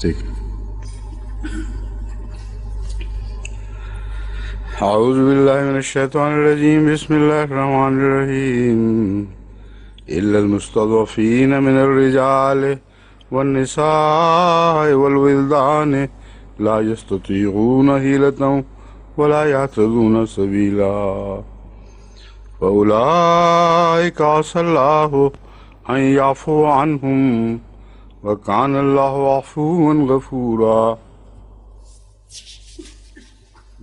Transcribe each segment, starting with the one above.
ٹھیک. اعوذ باللہ من الشیطان الرجیم بسم اللہ الرحمن الرحیم الا المستضعفین من الرجال والنساء والولدان لا يستطيعون حیلة ولا يهتدون سبیلا فأولئك عسى الله أن يعفو عنهم وكان الله عفوا غفورا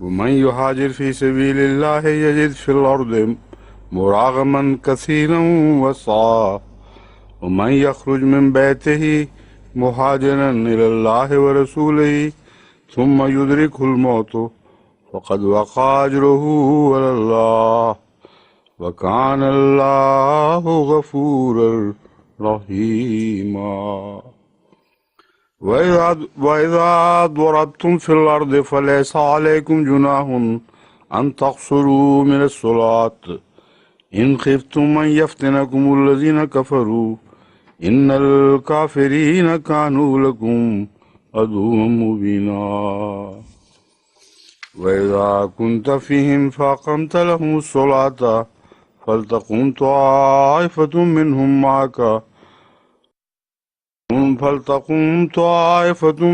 ومن يهاجر في سبيل الله يجد في الأرض مراغما كثيرا وسعا ومن يخرج من بيته مهاجرا إلى الله ورسوله ثم يدركه الموت فقد وقع أجره على الله وكان الله غفورا رحيما وإذا ضربتم في الأرض فليس عليكم جناح أن تقصروا من الصلاة إن خفتم أن يفتنكم الذين كفروا إن الكافرين كانوا لكم عدوا مبينا وإذا كنت فيهم فأقمت لهم الصلاة فلتقم طائفة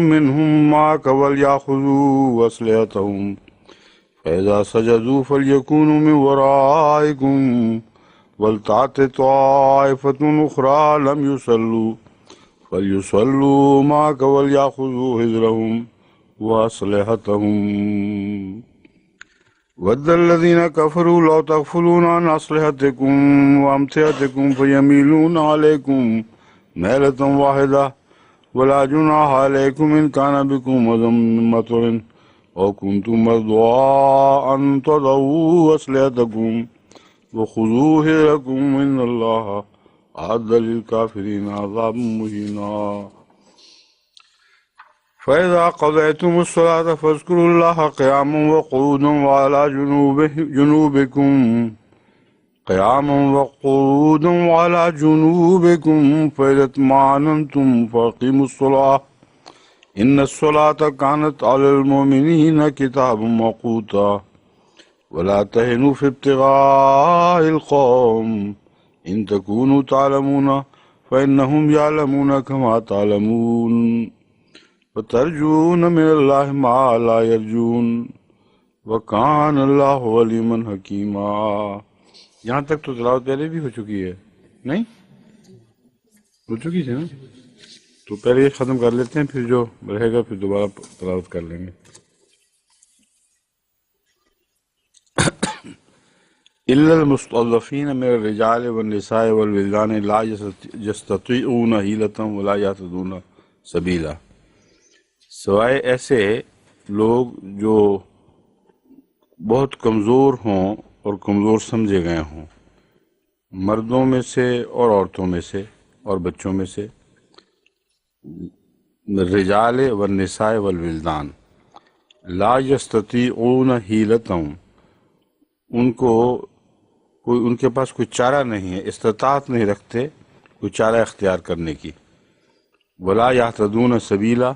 منهم معك وليأخذوا أسلحتهم فإذا سجدوا فليكونوا من ورائكم ولتأت طائفة أخرى لم يصلوا فليصلوا معك وليأخذوا حذرهم وأسلحتهم ود الذين كفروا لو تغفلون عن أسلحتكم وأمتعتكم فيميلون عليكم ميلة واحدة ولا جناح عليكم إن كان بكم أذى من مطر أو كنتم مرضى أن تضعوا أسلحتكم وخذوا حذركم إن الله أعد للكافرين عذابا مهينا فإذا قضيتم الصلاة فاذكروا الله قياما وقعودا وعلى جنوبكم فإذا اطمأننتم فأقيموا الصلاة إن الصلاة كانت على المؤمنين كتابا موقوتا ولا تهنوا في ابتغاء القوم إن تكونوا تعلمون فإنهم يعلمون كما تعلمون وترجون من الله ما لا يرجون وكان الله عليما حكيما. یہاں تک تو تلاوت پہلے بھی ہو چکی ہے نہیں ہو چکی تھی نا، تو پہلے یہ ختم کر لیتے ہیں، پھر جو رہے گا پھر دوبارہ تلاوت کر لیں گے. إلا المستضعفين من الرجال والنساء والولدان لا يستطيعون حيلة ولا يهتدون سبيلا، سوائے ایسے لوگ جو بہت کمزور ہوں اور کمزور سمجھے گئے ہوں، مردوں میں سے اور عورتوں میں سے اور بچوں میں سے، رجال والنساء والولدان لا يستطيعون حیلۃ، ان کے پاس کوئی چارہ نہیں ہے، استطاعت نہیں رکھتے کوئی چارہ اختیار کرنے کی، ولا یہتدون سبیلا،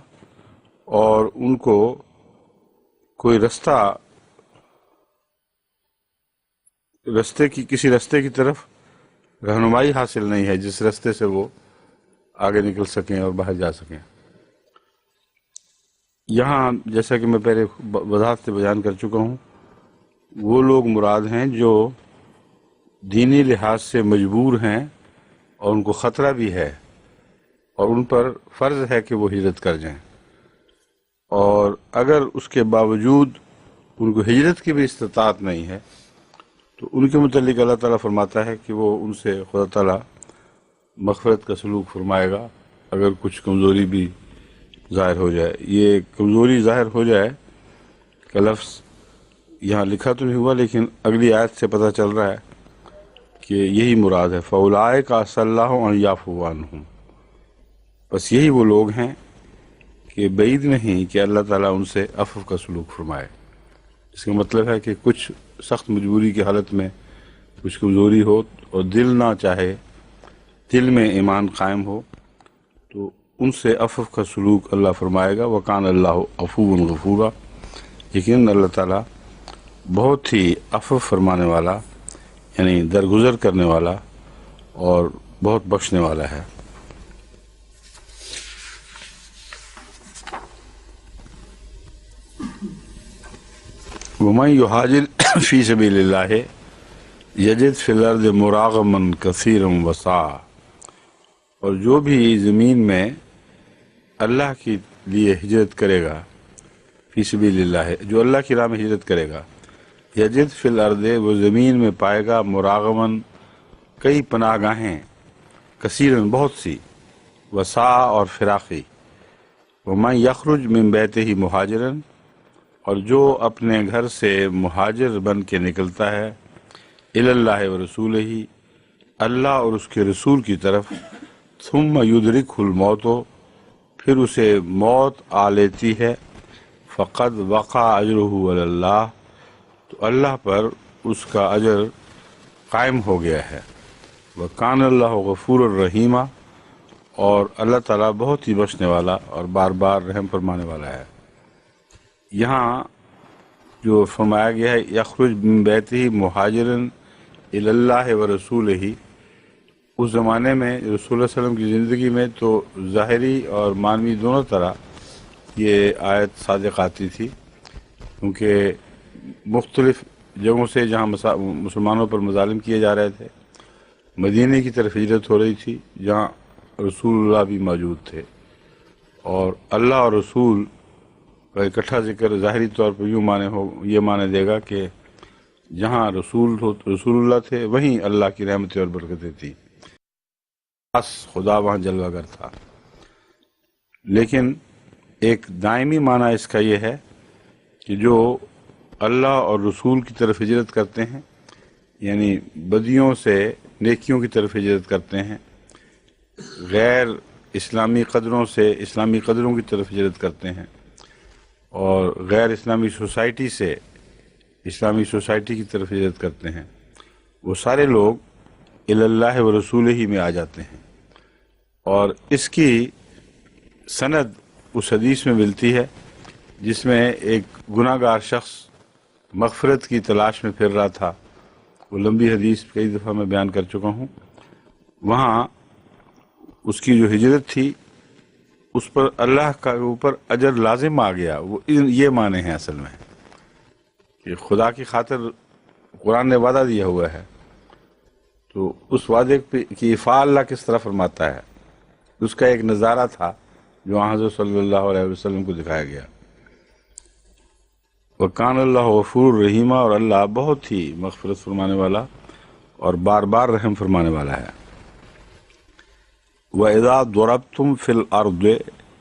اور ان کو کوئی کسی رستے کی طرف رہنمائی حاصل نہیں ہے جس رستے سے وہ آگے نکل سکیں اور باہر جا سکیں. یہاں جیسا کہ میں پہلے وضاحت سے بیان کر چکا ہوں، وہ لوگ مراد ہیں جو دینی لحاظ سے مجبور ہیں اور ان کو خطرہ بھی ہے اور ان پر فرض ہے کہ وہ ہجرت کر جائیں، اور اگر اس کے باوجود ان کو ہجرت کی بھی استطاعت نہیں ہے تو ان کے متعلق اللہ تعالیٰ فرماتا ہے کہ وہ ان سے خدا تعالیٰ مغفرت کا سلوک فرمائے گا اگر کچھ کمزوری بھی ظاہر ہو جائے. یہ کمزوری ظاہر ہو جائے کا لفظ یہاں لکھا تو نہیں ہوا، لیکن اگلی آیت سے پتہ چل رہا ہے کہ یہی مراد ہے. فَأُولَٰئِکَ عَسَى اللَّهُ أَن يَعْفُوَ عَنْهُمْ، بس یہی وہ لوگ ہیں کہ بعید نہیں کہ اللہ تعالیٰ ان سے عفو کا سلوک فرمائے. اس کا مطلب ہے کہ کچھ سخت مجبوری کی حالت میں کچھ کمزوری ہو اور دل نہ چاہے، دل میں ایمان قائم ہو، تو ان سے عفو کا سلوک اللہ فرمائے گا۔ وکان اللہ عفو غفورا، یقیناً اللہ تعالیٰ بہت ہی عفو فرمانے والا، یعنی درگزر کرنے والا اور بہت بخشنے والا ہے۔ وَمَن يُهَاجِرْ فِي سَبِيلِ اللَّهِ يَجِدْ فِي الْأَرْضِ مُرَاغَمًا كَثِيرًا وَسَعًا، اور جو بھی زمین میں اللہ کے لیے ہجرت کرے گا، فی سبیل اللہ، جو اللہ کی راہ میں ہجرت کرے گا، یجد فی الارض، وہ زمین میں پائے گا، مراغمن، کئی پناہ گاہیں، کثیرن، بہت سی، وسع، اور فراخی، ومن یخرج من بیتہ مہاجرن، اور جو اپنے گھر سے مہاجر بن کے نکلتا ہے، الی اللہ ورسولہ، اللہ اور اس کے رسول کی طرف، ثم یدرکہ الموت، پھر اسے موت آ لیتی ہے، فقد وقع اجرہ علی اللہ، تو اللہ پر اس کا اجر قائم ہو گیا ہے۔ وکان اللہ غفور الرحیم، اور اللہ تعالیٰ بہت ہی بخشنے والا اور بار بار رحم فرمانے والا ہے۔ یہاں جو فرمایا گیا ہے یخرج من بیتہ مہاجرن الی اللہ ورسولہ، اس زمانے میں رسول اللہ صلی اللہ علیہ وسلم کی زندگی میں تو ظاہری اور معنوی دونوں طرح یہ آیت صادق آتی تھی، کیونکہ مختلف جگہوں سے جہاں مسلمانوں پر مظالم کیے جا رہے تھے، مدینے کی طرف ہجرت ہو رہی تھی جہاں رسول اللہ بھی موجود تھے، اور اللہ اور رسول کا اکٹھا ذکر ظاہری طور پر یہ معنی دے گا کہ جہاں رسول اللہ تھے وہیں اللہ کی رحمتیں اور برکتیں تھیں، خاص خدا وہاں جلوہ گر تھا۔ لیکن ایک دائمی معنی اس کا یہ ہے کہ جو اللہ اور رسول کی طرف ہجرت کرتے ہیں، یعنی بدیوں سے نیکیوں کی طرف ہجرت کرتے ہیں، غیر اسلامی قدروں سے اسلامی قدروں کی طرف ہجرت کرتے ہیں، اور غیر اسلامی سوسائٹی سے اسلامی سوسائٹی کی طرف ہجرت کرتے ہیں، وہ سارے لوگ الی اللہ و رسولہ ہی میں آ جاتے ہیں۔ اور اس کی سند اس حدیث میں ملتی ہے جس میں ایک گناہ گار شخص مغفرت کی تلاش میں پھر رہا تھا، وہ لمبی حدیث کئی دفعہ میں بیان کر چکا ہوں۔ وہاں اس کی جو ہجرت تھی اس پر اللہ کا اوپر اجر لازم آ گیا، وہ یہ معنی ہیں اصل میں کہ خدا کی خاطر قرآن نے وعدہ دیا ہوا ہے، تو اس وعدے کی افعال اللہ کس طرح فرماتا ہے، اس کا ایک نظارہ تھا جو حضرت صلی اللہ علیہ وسلم کو دکھایا گیا۔ وکان اللہ غفور الرحیم، اور اللہ بہت ہی مغفرت فرمانے والا اور بار بار رحم فرمانے والا ہے۔ وَإِذَا ضَرَبْتُمْ فِي الْأَرْضِ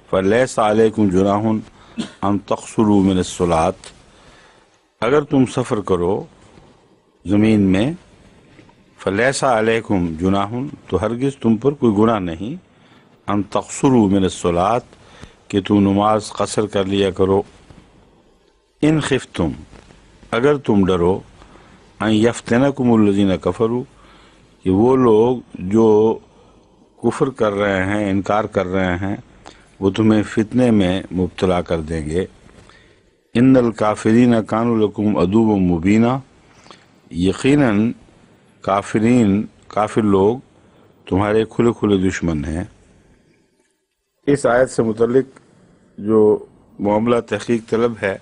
فَلَيْسَ عَلَيْكُمْ جُنَاحٌ أَن تَقْصُرُوا مِنَ الصَّلَاةِ، اگر تم سفر کرو زمین میں، فَلَيْسَ عَلَيْكُمْ جُنَاحٌ، تو ہرگز تم پر کوئی گناہ نہیں، أَن تَقْصُرُوا مِنَ الصَّلَاةِ، کہ تم نماز قصر کر لیا کرو، ان خفتم، اگر تم ڈرو، ان یفتنکم الذین کفروا، کہ وہ لوگ جو کفر کر رہے ہیں، انکار کر رہے ہیں، وہ تمہیں فتنے میں مبتلا کر دیں گے۔ ان الکافرین کانوا لکم عدوا مبینا، یقیناً کافر لوگ تمہارے کھلے کھلے دشمن ہیں۔ اس آیت سے متعلق جو معاملہ تحقیق طلب ہے،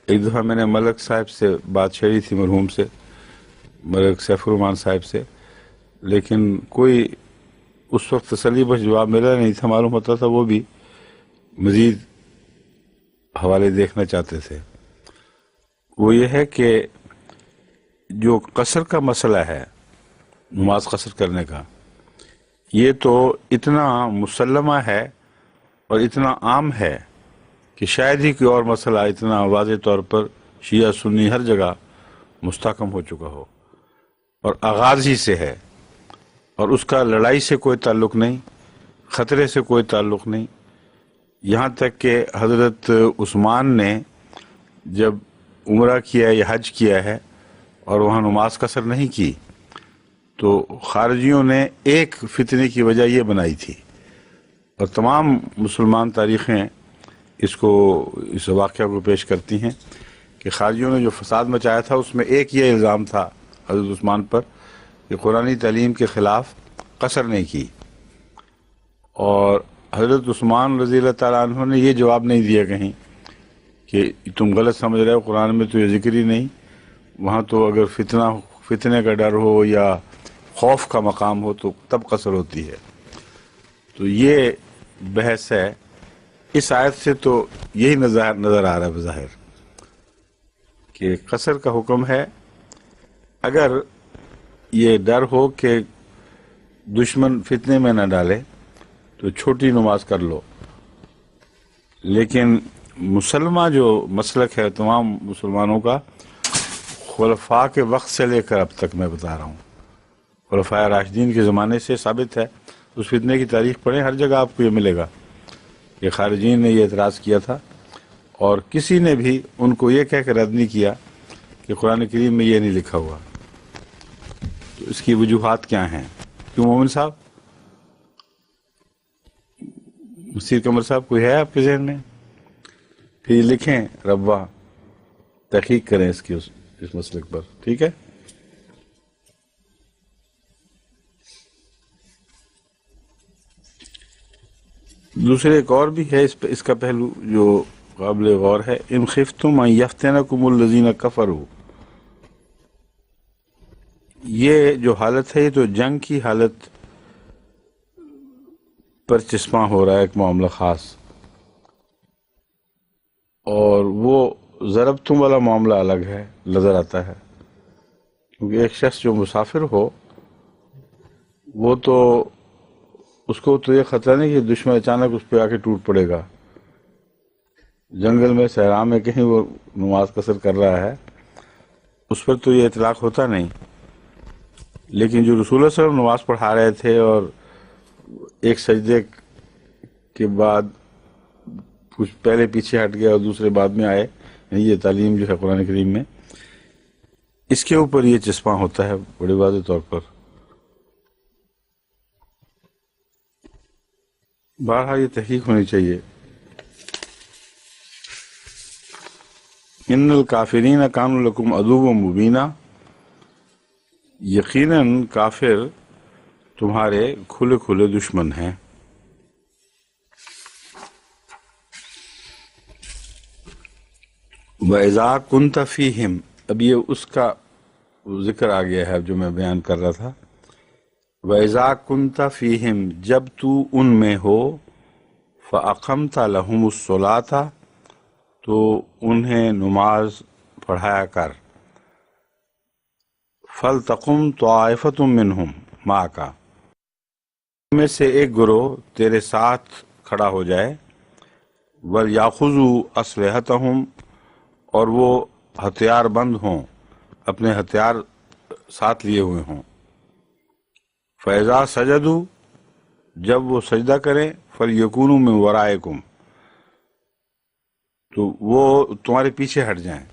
ایک دفعہ میں نے ملک صاحب سے بات چھیڑی تھی، مرحوم سے، ملک سیف الرحمان صاحب سے، لیکن کوئی اس وقت تسلی بخش جواب ملا نہیں تھا، معلوم ہوتا تھا وہ بھی مزید حوالے دیکھنا چاہتے تھے۔ وہ یہ ہے کہ جو قصر کا مسئلہ ہے، نماز قصر کرنے کا، یہ تو اتنا مسلمہ ہے اور اتنا عام ہے کہ شاید ہی کوئی اور مسئلہ اتنا واضح طور پر شیعہ سنی ہر جگہ مستحکم ہو چکا ہو، اور آغاز ہی سے ہے، اور اس کا لڑائی سے کوئی تعلق نہیں، خطرے سے کوئی تعلق نہیں، یہاں تک کہ حضرت عثمان نے جب عمرہ کیا یا حج کیا ہے اور وہاں نماز قصر نہیں کی، تو خارجیوں نے ایک فتنے کی وجہ یہ بنائی تھی، اور تمام مسلمان تاریخیں اس واقعہ کو پیش کرتی ہیں کہ خارجیوں نے جو فساد مچایا تھا اس میں ایک یہ الزام تھا حضرت عثمان پر کہ قرآنی تعلیم کے خلاف قصر نہیں کی، اور حضرت عثمان رضی اللہ تعالیٰ عنہ نے یہ جواب نہیں دیا کہیں کہ تم غلط سمجھ رہے ہو، قرآن میں تو یہ ذکر ہی نہیں، وہاں تو اگر فتنے کا ڈر ہو یا خوف کا مقام ہو تو تب قصر ہوتی ہے۔ تو یہ بحث ہے، اس آیت سے تو یہی نظر آ رہا ہے بظاہر کہ قصر کا حکم ہے اگر یہ ڈر ہو کہ دشمن فتنے میں نہ ڈالے تو چھوٹی نماز کر لو، لیکن مسلمہ جو مسلک ہے تمام مسلمانوں کا خلفاء کے وقت سے لے کر اب تک میں بتا رہا ہوں، خلفاء راشدین کے زمانے سے ثابت ہے، اس فتنے کی تاریخ پڑھیں، ہر جگہ آپ کو یہ ملے گا کہ خارجین نے یہ اعتراض کیا تھا اور کسی نے بھی ان کو یہ کہہ کر رد نہیں کیا کہ قرآن کریم میں یہ نہیں لکھا ہوا۔ تو اس کی وجوہات کیا ہیں؟ کیوں مومن صاحب، مصیر قمر صاحب، کوئی ہے آپ کے ذہن میں؟ پھر یہ لکھیں، ربا تحقیق کریں اس مسلک پر، ٹھیک ہے؟ دوسرے ایک اور بھی ہے اس کا پہلو جو قابل غور ہے، ان خفتم ان یفتنکم الذین کفروا، یہ جو حالت ہے یہ تو جنگ کی حالت پر چسپاں ہو رہا ہے، ایک معاملہ خاص، اور وہ ضربتم والا معاملہ الگ ہے، نظر آتا ہے، کیونکہ ایک شخص جو مسافر ہو وہ تو اس کو تو یہ خطرہ نہیں کہ دشمن اچانک اس پہ آ کے ٹوٹ پڑے گا، جنگل میں صحرا میں کہیں وہ نماز قصر کر رہا ہے، اس پر تو یہ اطلاق ہوتا نہیں، لیکن جو رسول اللہ صلی اللہ علیہ وسلم نماز پڑھا رہے تھے اور ایک سجدے کے بعد کچھ پہلے پیچھے ہٹ گئے اور دوسرے بعد میں آئے، یعنی یہ تعلیم جو ہے قرآن کریم میں، اس کے اوپر یہ چسپاں ہوتا ہے بڑے واضح طور پر۔ بہرحال یہ تحقیق ہونی چاہیے۔ ان الکافرین کانوا لکم عدوا مبینا، یقیناً کافر تمہارے کھلے کھلے دشمن ہیں۔ وَإِذَا كُنْتَ فِيهِمْ، اب یہ اس کا ذکر آ گیا ہے جو میں بیان کر رہا تھا۔ وَإِذَا كُنْتَ فِيهِمْ، جب تو ان میں ہو، فَأَقَمْتَ لَهُمُ الصَّلَاةَ، تو انہیں نماز پڑھایا کر۔ فَلْتَقُمْ طَائِفَةٌ مِّنْهُمْ مَعَكَ، ان میں سے ایک گروہ تیرے ساتھ کھڑا ہو جائے، وَلْيَأْخُذُوا أَسْلِحَتَهُمْ، اور وہ ہتھیار بند ہوں، اپنے ہتھیار ساتھ لیے ہوئے ہوں۔ فَإِذَا سَجَدُوا، جب وہ سجدہ کریں، فَلْيَكُونُوا مِنْ وَرَائِكُمْ، تو وہ تمہارے پیچھے ہٹ جائیں۔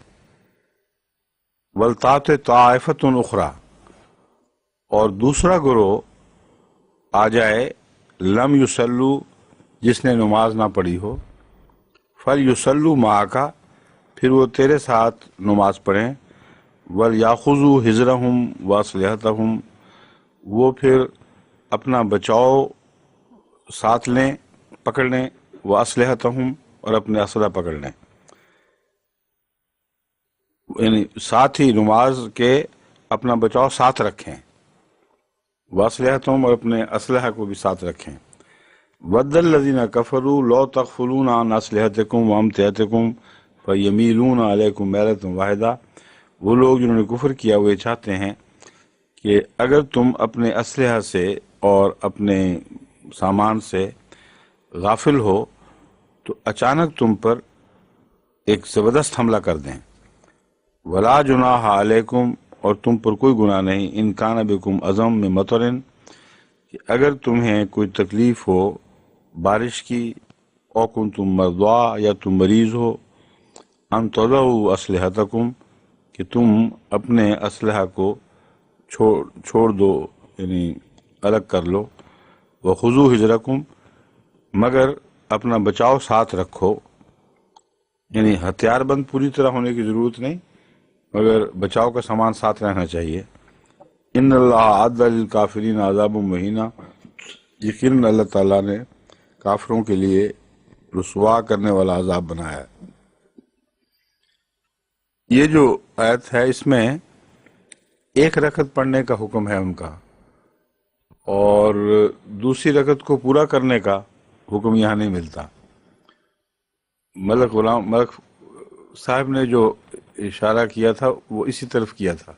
وَلْتَأْتِ طَائِفَةٌ أُخْرَى، اور دوسرا گروہ آ جائے، لم یصلوا، جس نے نماز نہ پڑھی ہو، فَلْيُصَلُّوا مَعَكَ، پھر وہ تیرے ساتھ نماز پڑھیں۔ وَلْيَأْخُذُوا حِذْرَهُمْ وَأَسْلِحَتَهُمْ، وہ پھر اپنا بچاؤ ساتھ لیں، پکڑ لیں، وَأَسْلِحَتَهُمْ، اور اپنے اسلحہ پکڑ لیں، یعنی ساتھ ہی نماز کے اپنا بچاؤ ساتھ رکھیں، وَأَسْلِحَتَهُمْ، اور اپنے اسلحہ کو بھی ساتھ رکھیں۔ وَدَّ الَّذِينَ كَفَرُوا لَوْ تَغْفُلُونَ عَنْ أَسْلِحَتِكُمْ وَأَمْتِعَتِكُمْ فَيَمِيلُونَ عَلَيْكُمْ مَيْلَةً وَاحِدَةً، وہ لوگ جنہوں نے کفر کیا وہ یہ چاہتے ہیں کہ اگر تم اپنے اسلحہ سے اور اپنے سامان سے غافل ہو تو اچانک تم پر ایک زبردست حملہ کر دیں۔ وَلَا جُنَاحَ عَلَيْكُمْ، اور تم پر کوئی گناہ نہیں، إِن كَانَ بِكُمْ أَذًى مِّن مَطَرٍ، کہ اگر تمہیں کوئی تکلیف ہو بارش کی، او کنتم مرضى، یا تم مریض ہو، ان تضعوا اسلحتکم، کہ تم اپنے اسلحہ کو چھوڑ دو، یعنی الگ کر لو۔ وخذوا حذرکم، مگر اپنا بچاؤ ساتھ رکھو، یعنی ہتھیار بند پوری طرح ہونے کی ضرورت نہیں، مگر بچاؤ کا سامان ساتھ رہنا چاہیے۔ ان اللہ اعد للکافرین عذاب مہینہ، یقیناً اللہ تعالیٰ نے کافروں کے لیے رسوا کرنے والا عذاب بنایا ہے۔ یہ جو آیت ہے اس میں ایک رکعت پڑھنے کا حکم ہے ان کا، اور دوسری رکعت کو پورا کرنے کا حکم یہاں نہیں ملتا۔ ملک صاحب نے جو اشارہ کیا تھا وہ اسی طرف کیا تھا۔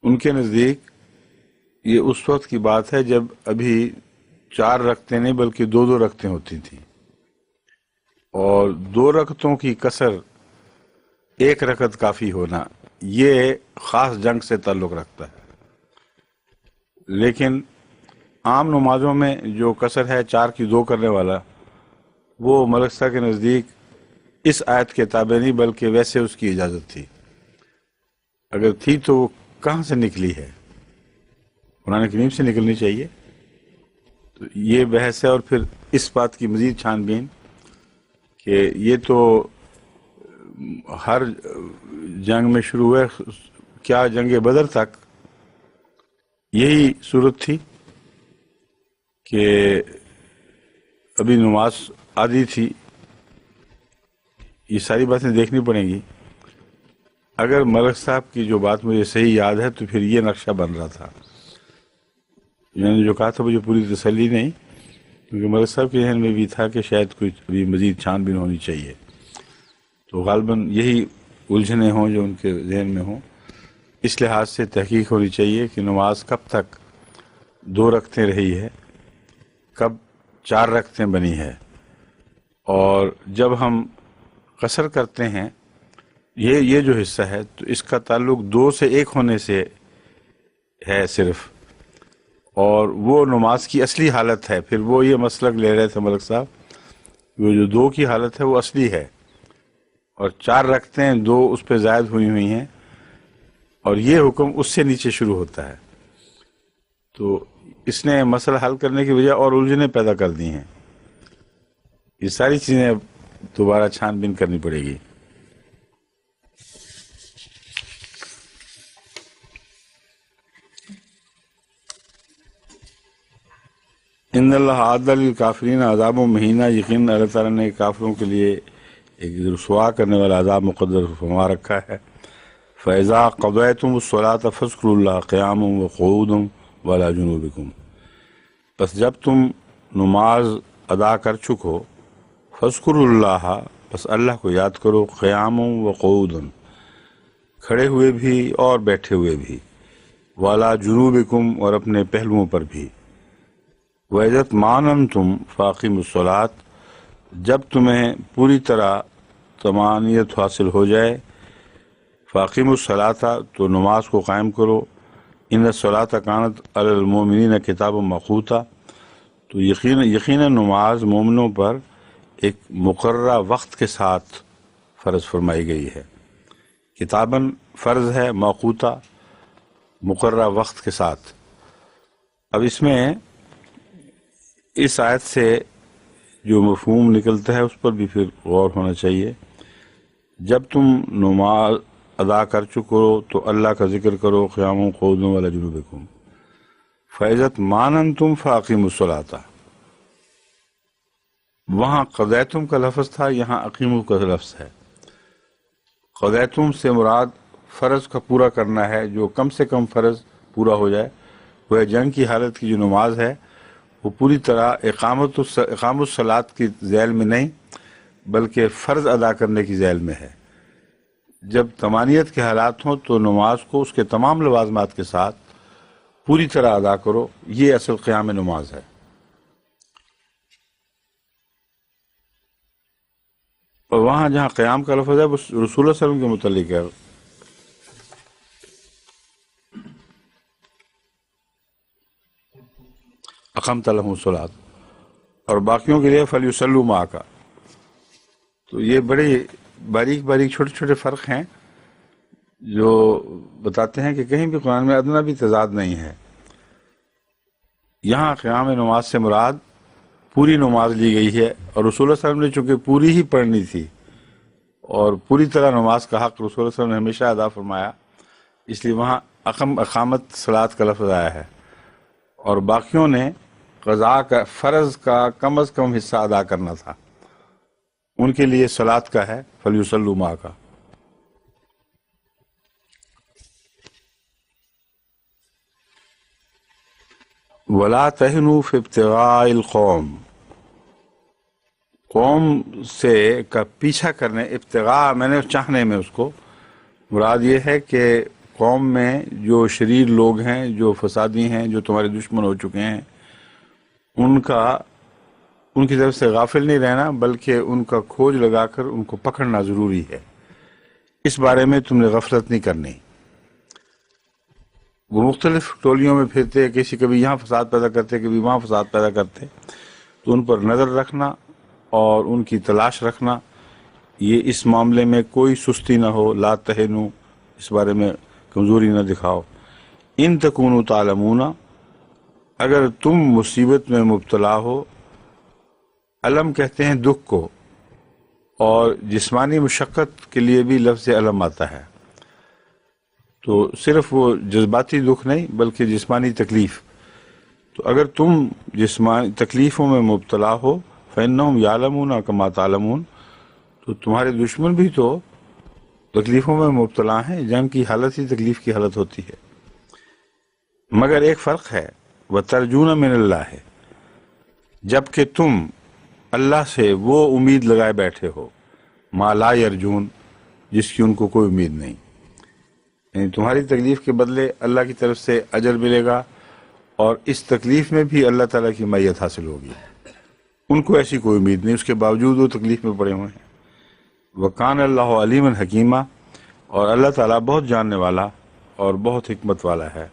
ان کے نزدیک یہ اس وقت کی بات ہے جب ابھی 4 رکعتیں نہیں بلکہ 2 رکعتیں ہوتی تھیں، اور 2 رکعتوں کی کسر 1 رکعت کافی ہونا یہ خاص جنگ سے تعلق رکھتا ہے۔ لیکن عام نمازوں میں جو کسر ہے 4 کی 2 کرنے والا، وہ ملک صاحب کے نزدیک اس آیت کے تابع نہیں بلکہ ویسے اس کی اجازت تھی۔ اگر تھی تو وہ کہاں سے نکلی ہے؟ قرآن کریم سے نکلنی چاہیے۔ تو یہ بحث ہے، اور پھر اس بات کی مزید چھان بین کہ یہ تو ہر جنگ میں شروع ہوئے، کیا جنگ بدر تک یہی صورت تھی کہ ابھی نماز آدھی تھی؟ یہ ساری باتیں دیکھنی پڑیں گی۔ اگر ملک صاحب کی جو بات مجھے صحیح یاد ہے تو پھر یہ نقشہ بن رہا تھا۔ میں نے جو کہا تھا مجھے پوری تسلی نہیں، کیونکہ ملک صاحب کے ذہن میں بھی تھا کہ شاید کوئی ابھی مزید چھان بین ہونی چاہیے، تو غالباً یہی الجھنیں ہوں جو ان کے ذہن میں ہوں۔ اس لحاظ سے تحقیق ہونی چاہیے کہ نماز کب تک 2 رکعتیں رہی ہے، کب 4 رکعتیں بنی ہے، اور جب ہم قصر کرتے ہیں یہ جو حصہ ہے تو اس کا تعلق 2 سے 1 ہونے سے ہے صرف، اور وہ نماز کی اصلی حالت ہے۔ پھر وہ یہ مسلک لے رہے تھے ملک صاحب، وہ جو 2 کی حالت ہے وہ اصلی ہے، اور 4 رکعتیں 2 اس پہ زائد ہوئی ہیں، اور یہ حکم اس سے نیچے شروع ہوتا ہے۔ تو اس نے مسئلہ حل کرنے کی وجہ اور الجھنیں پیدا کر دی ہیں۔ یہ ساری چیزیں اب دوبارہ چھان بین کرنی پڑے گی۔ ان اللہ اعد للکافرین عذاب مہینہ، یقیناً اللہ تعالیٰ نے کافروں کے لیے ایک رسوا کرنے والا عذاب مقدر فرما رکھا ہے۔ فَإِذَا قَضَيْتُمُ الصَّلَاةَ فاذْكُرُوا اللَّهَ قِيَامًا وَقُعُودًا وَعَلَىٰ جُنُوبِكُمْ، بس جب تم نماز ادا کر چکو، فاذکروا اللہ، بس اللہ کو یاد کرو، قیاما وقعودا، کھڑے ہوئے بھی اور بیٹھے ہوئے بھی، وعلیٰ جنوبکم، اور اپنے پہلوؤں پر بھی، وَإِذَا اطْمَأْنَنْتُمْ فَأَقِیمُوا الصَّلَاةَ، جب تمہیں پوری طرح طمانینت حاصل ہو جائے، فَأَقِیمُوا الصَّلَاةَ، تو نماز کو قائم کرو، ان الصلاۃ کانت علی المؤمنین کتابا موقوتا، تو یقیناً نماز مومنوں پر ایک مقررہ وقت کے ساتھ فرض فرمائی گئی ہے۔ کتاباً فرض ہے، موقوتا مقررہ وقت کے ساتھ۔ اب اس میں اس آیت سے جو مفہوم نکلتا ہے اس پر بھی پھر غور ہونا چاہیے۔ جب تم نماز ادا کر چکو تو اللہ کا ذکر کرو، قیام قعود وعلی جنوبکم، فَإِذَا اطْمَأْنَنْتُمْ فَأَقِیمُوا الصَّلَاةَ، وہاں قضیتم کا لفظ تھا، یہاں اقیموا کا لفظ ہے۔ قضیتم سے مراد فرض کا پورا کرنا ہے، جو کم سے کم فرض پورا ہو جائے، وہ جنگ کی حالت کی جو نماز ہے وہ پوری طرح اقامت الصلاۃ کی ذیل میں نہیں بلکہ فرض ادا کرنے کی ذیل میں ہے۔ جب طمانینت کے حالات ہوں تو نماز کو اس کے تمام لوازمات کے ساتھ پوری طرح ادا کرو، یہ اصل قیام نماز ہے۔ اور وہاں جہاں قیام کا لفظ ہے وہ رسول اللہ صلی اللہ علیہ وسلم کے متعلق ہے۔ اقمت لهم الصلاۃ، اور باقیوں کے لیے فلیصلوا معک۔ تو یہ بڑے باریک چھوٹے چھوٹے فرق ہیں جو بتاتے ہیں کہ کہیں بھی قرآن میں ادنا بھی تضاد نہیں ہے۔ یہاں قیام نماز سے مراد پوری نماز لی گئی ہے، اور رسول اللہ صلی اللہ علیہ وسلم نے چونکہ پوری ہی پڑھنی تھی اور پوری طرح نماز کا حق رسول اللہ صلی اللہ علیہ وسلم نے ہمیشہ ادا فرمایا، اس لیے وہاں اقامت صلاۃ کا لفظ آیا ہے، اور باقیوں نے قضاء کا فرض کا کم از کم حصہ ادا کرنا تھا، ان کے لیے صلاۃ کا ہے فلیصلوا معک۔ ولا تہنوا فی ابتغاء القوم، قوم سے کا پیچھا کرنے، ابتغاء میں نے چاہنے میں، اس کو مراد یہ ہے کہ قوم میں جو شریر لوگ ہیں، جو فسادی ہیں، جو تمہارے دشمن ہو چکے ہیں، ان کی طرف سے غافل نہیں رہنا، بلکہ ان کا کھوج لگا کر ان کو پکڑنا ضروری ہے۔ اس بارے میں تم نے غفلت نہیں کرنی۔ وہ مختلف ٹولیوں میں پھرتے، کبھی یہاں فساد پیدا کرتے، کبھی وہاں فساد پیدا کرتے، تو ان پر نظر رکھنا اور ان کی تلاش رکھنا، یہ اس معاملے میں کوئی سستی نہ ہو، لا تہنوا، اس بارے میں کمزوری نہ دکھاؤ۔ ان تکونوا تعلمون، اگر تم مصیبت میں مبتلا ہو، علم کہتے ہیں دکھ کو، اور جسمانی مشقت کے لیے بھی لفظ علم آتا ہے، تو صرف وہ جذباتی دکھ نہیں بلکہ جسمانی تکلیف، تو اگر تم جسمانی تکلیفوں میں مبتلا ہو، فإنہم یعلمون کما تعلمون، تو تمہارے دشمن بھی تو تکلیفوں میں مبتلا ہیں، جنگ کی حالت ہی تکلیف کی حالت ہوتی ہے، مگر ایک فرق ہے، وَتَرْجُونَ مِنَ اللَّهِ، جبکہ تم اللہ سے وہ امید لگائے بیٹھے ہو، ما لا یرجون، جس کی ان کو کوئی امید نہیں، یعنی تمہاری تکلیف کے بدلے اللہ کی طرف سے اجر ملے گا، اور اس تکلیف میں بھی اللہ تعالیٰ کی معیت حاصل ہوگی، ان کو ایسی کوئی امید نہیں، اس کے باوجود وہ تکلیف میں پڑے ہوئے ہیں۔ وَكَانَ اللَّهُ عَلِيمًا حَكِيمًا، اور اللہ تعالیٰ بہت جاننے والا اور بہت حکمت والا ہے۔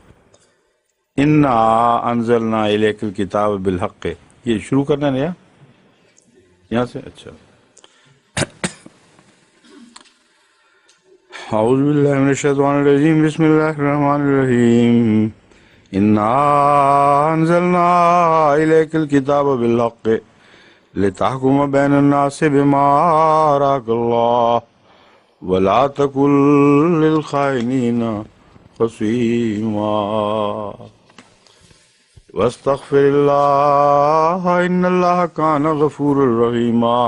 إِنَّا أَنزَلْنَا إِلَيْكَ الْكِتَابَ بِالْحَقِّ، یہ شروع کرنا ہے نیا یہاں سے؟ اچھا، اعوذ باللہ من الشیطان الرجیم، بسم اللہ الرحمن الرحیم، إِنَّا أَنزَلْنَا إِلَيْكَ الْكِتَابَ بِالْحَقِّ لِتَحْكُمَ بَيْنَ النَّاسِ بِمَا أَرَاكَ اللَّهُ وَلَا تَكُن لِّلْخَائِنِينَ خَصِيمًا وَاسْتَغْفِرِ اللَّهَ إِنَّ اللَّهَ كَانَ غَفُورًا رَّحِيمًا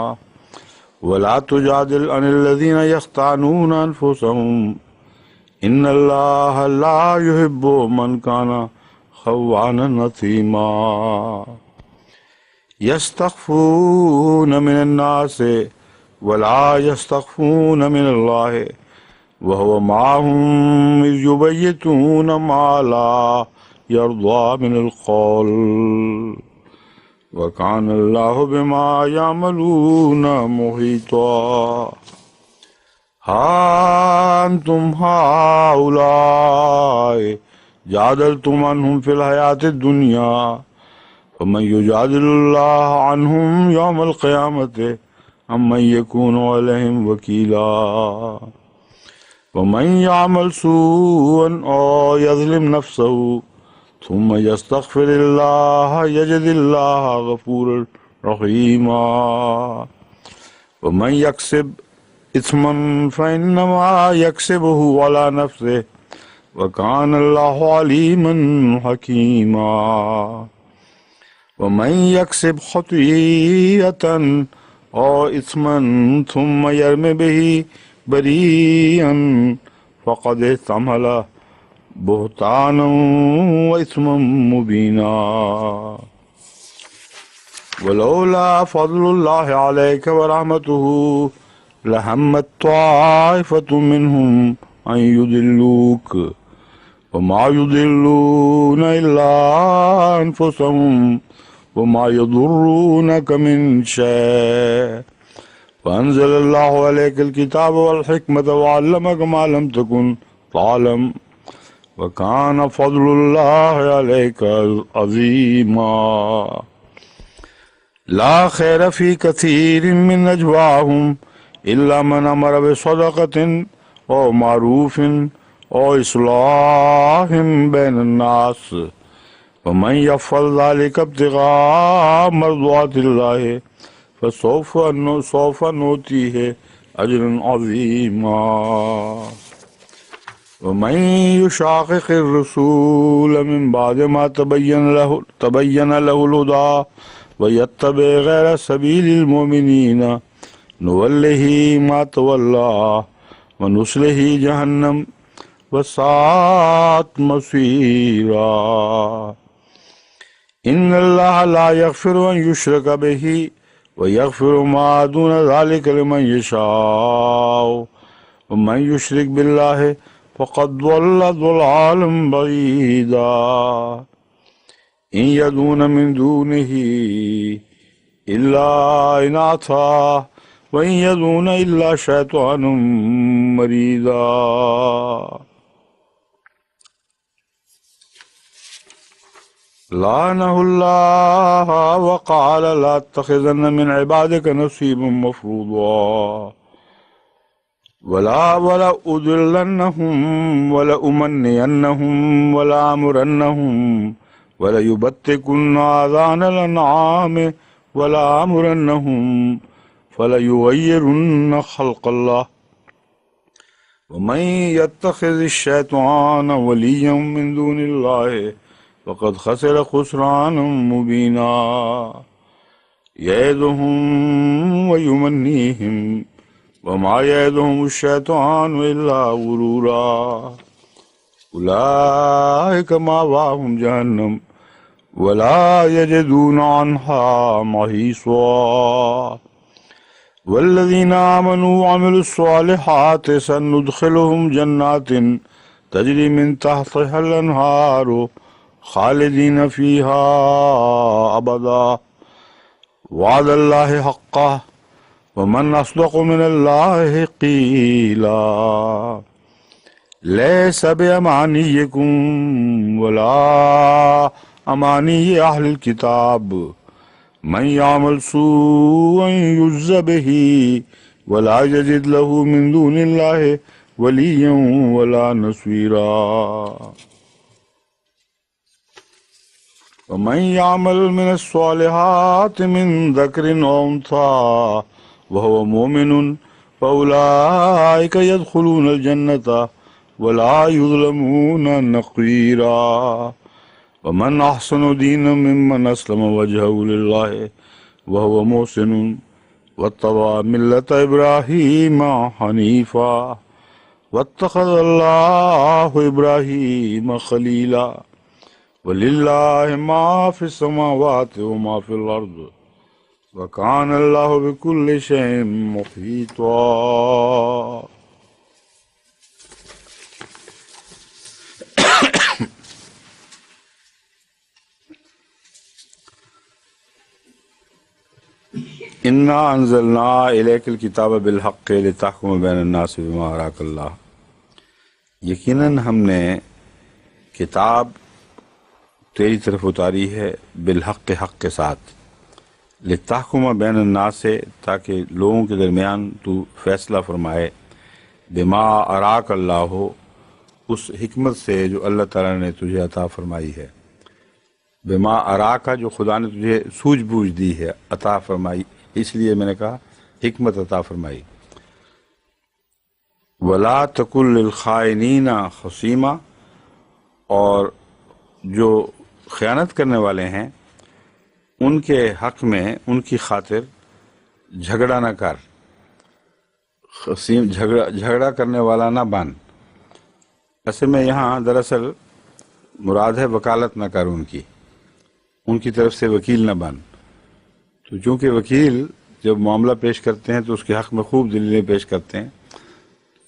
وَلَا تُجَادِلْ عَنِ الَّذِينَ يَخْتَانُونَ أَنفُسَهُمْ إِنَّ اللَّهَ لَا يُحِبُّ مَنْ كَانَ خَوَّانًا أَثِيمًا يَسْتَخْفُونَ مِنَ النَّاسِ وَلَا يَسْتَخْفُونَ مِنَ اللَّهِ وَهُوَ مَعَهُمْ إِذْ يُبَيِّتُونَ مَا لَا يَرْضَىٰ مِنَ الْقَوْلِ وَكَانَ اللَّهُ بِمَا يَعْمَلُونَ مُحِيطًا ہا انتم ہؤلاء جادلتم عنہم فی الحیاۃ الدنیا فمن یجادل اللہ عنہم یوم القیامۃ ام من یکون علیہم وکیلا ومن یعمل سوءا او یظلم نفسہ ثم یستغفر اللہ یجد اللہ غفورا رحیما ومن یکسب اثما فانما یکسبہ علی نفسہ وکان اللہ علیما حکیما ومن یکسب خطیئۃ او اثما ثم یرم بہ بریئا فقد احتمل بہتانا واثما مبینا ولولا فضل اللہ علیک ورحمتہ لہمت طائفۃ منہم ان یضلوک وما يضلون الا انفسهم وما يضرونك من شيء فانزل الله عليك الكتاب والحكمة وعلمك ما لم تكن تعلم وكان فضل الله عليك عظيما لا خير في كثير من نجواهم الا من امر بصدقة او معروف او اصلاح بین الناس ومن يفعل ذلك ابتغاء مرضات الله فسوف نؤتيه أجرا عظيما ومن يشاقق الرسول من بعد ما تبين له الهدى ويتبع غير سبيل المؤمنين نوله ما تولى ونصله جهنم وساءت مصيرا إن الله لا يغفر أن يشرك به ويغفر ما دون ذلك لمن يشاء ومن يشرك بالله فقد ضل ضلالا بعيدا إن يدعون من دونه إلا إناثا وإن يدعون إلا شيطانا مريدا لعنه الله وقال لا تتخذن من عبادك نصيبا مفروضا ولا أضلنهم ولا أمنينهم ولا أمرنهم ولا يبتكن آذان الأنعام ولا أمرنهم فلا يغيرن خلق الله ومن يتخذ الشيطان وليا من دون الله فقد خسر خسرانا مبينا يعدهم ويمنيهم وما يعدهم الشيطان إلا غرورا أولئك مأواهم جهنم ولا يجدون عنها محيصا والذين آمنوا وعملوا الصالحات سندخلهم جنات تجري من تحتها الأنهار خالدين فيها أبدا وعد الله حقا ومن أصدق من الله قيلا ليس بأمانيكم ولا أماني أهل الكتاب من يعمل سوءا يجز به ولا يجد له من دون الله وليا ولا نصيرا ومن يعمل من الصالحات من ذكر أو أنثى وهو مؤمن فأولئك يدخلون الجنة ولا يظلمون نقيرا ومن أحسن دينا ممن أسلم وجهه لله وهو محسن واتبع ملة إبراهيم حنيفا واتخذ الله إبراهيم خليلا ولله ما في السماوات وما في الأرض وكان الله بكل شيء محيطا إنا أنزلنا إليك الكتاب بالحق لتحكم بين الناس بما أراك الله یقیناً ہم نے کتاب تیری طرف اتاری ہے بالحق حق کے ساتھ لتحکم بین الناس سے تاکہ لوگوں کے درمیان تو فیصلہ فرمائے بما اراک اللہ ہو اس حکمت سے جو اللہ تعالیٰ نے تجھے عطا فرمائی ہے بما اراکا جو خدا نے تجھے سوجھ بوجھ دی ہے عطا فرمائی اس لیے میں نے کہا حکمت عطا فرمائی ولا تکن للخائنین خصیما اور جو خیانت کرنے والے ہیں ان کے حق میں ان کی خاطر جھگڑا نہ کر خصیم جھگڑا کرنے والا نہ بن ایسے میں یہاں دراصل مراد ہے وکالت نہ کر ان کی طرف سے وکیل نہ بن تو چونکہ وکیل جب معاملہ پیش کرتے ہیں تو اس کے حق میں خوب دلیلیں پیش کرتے ہیں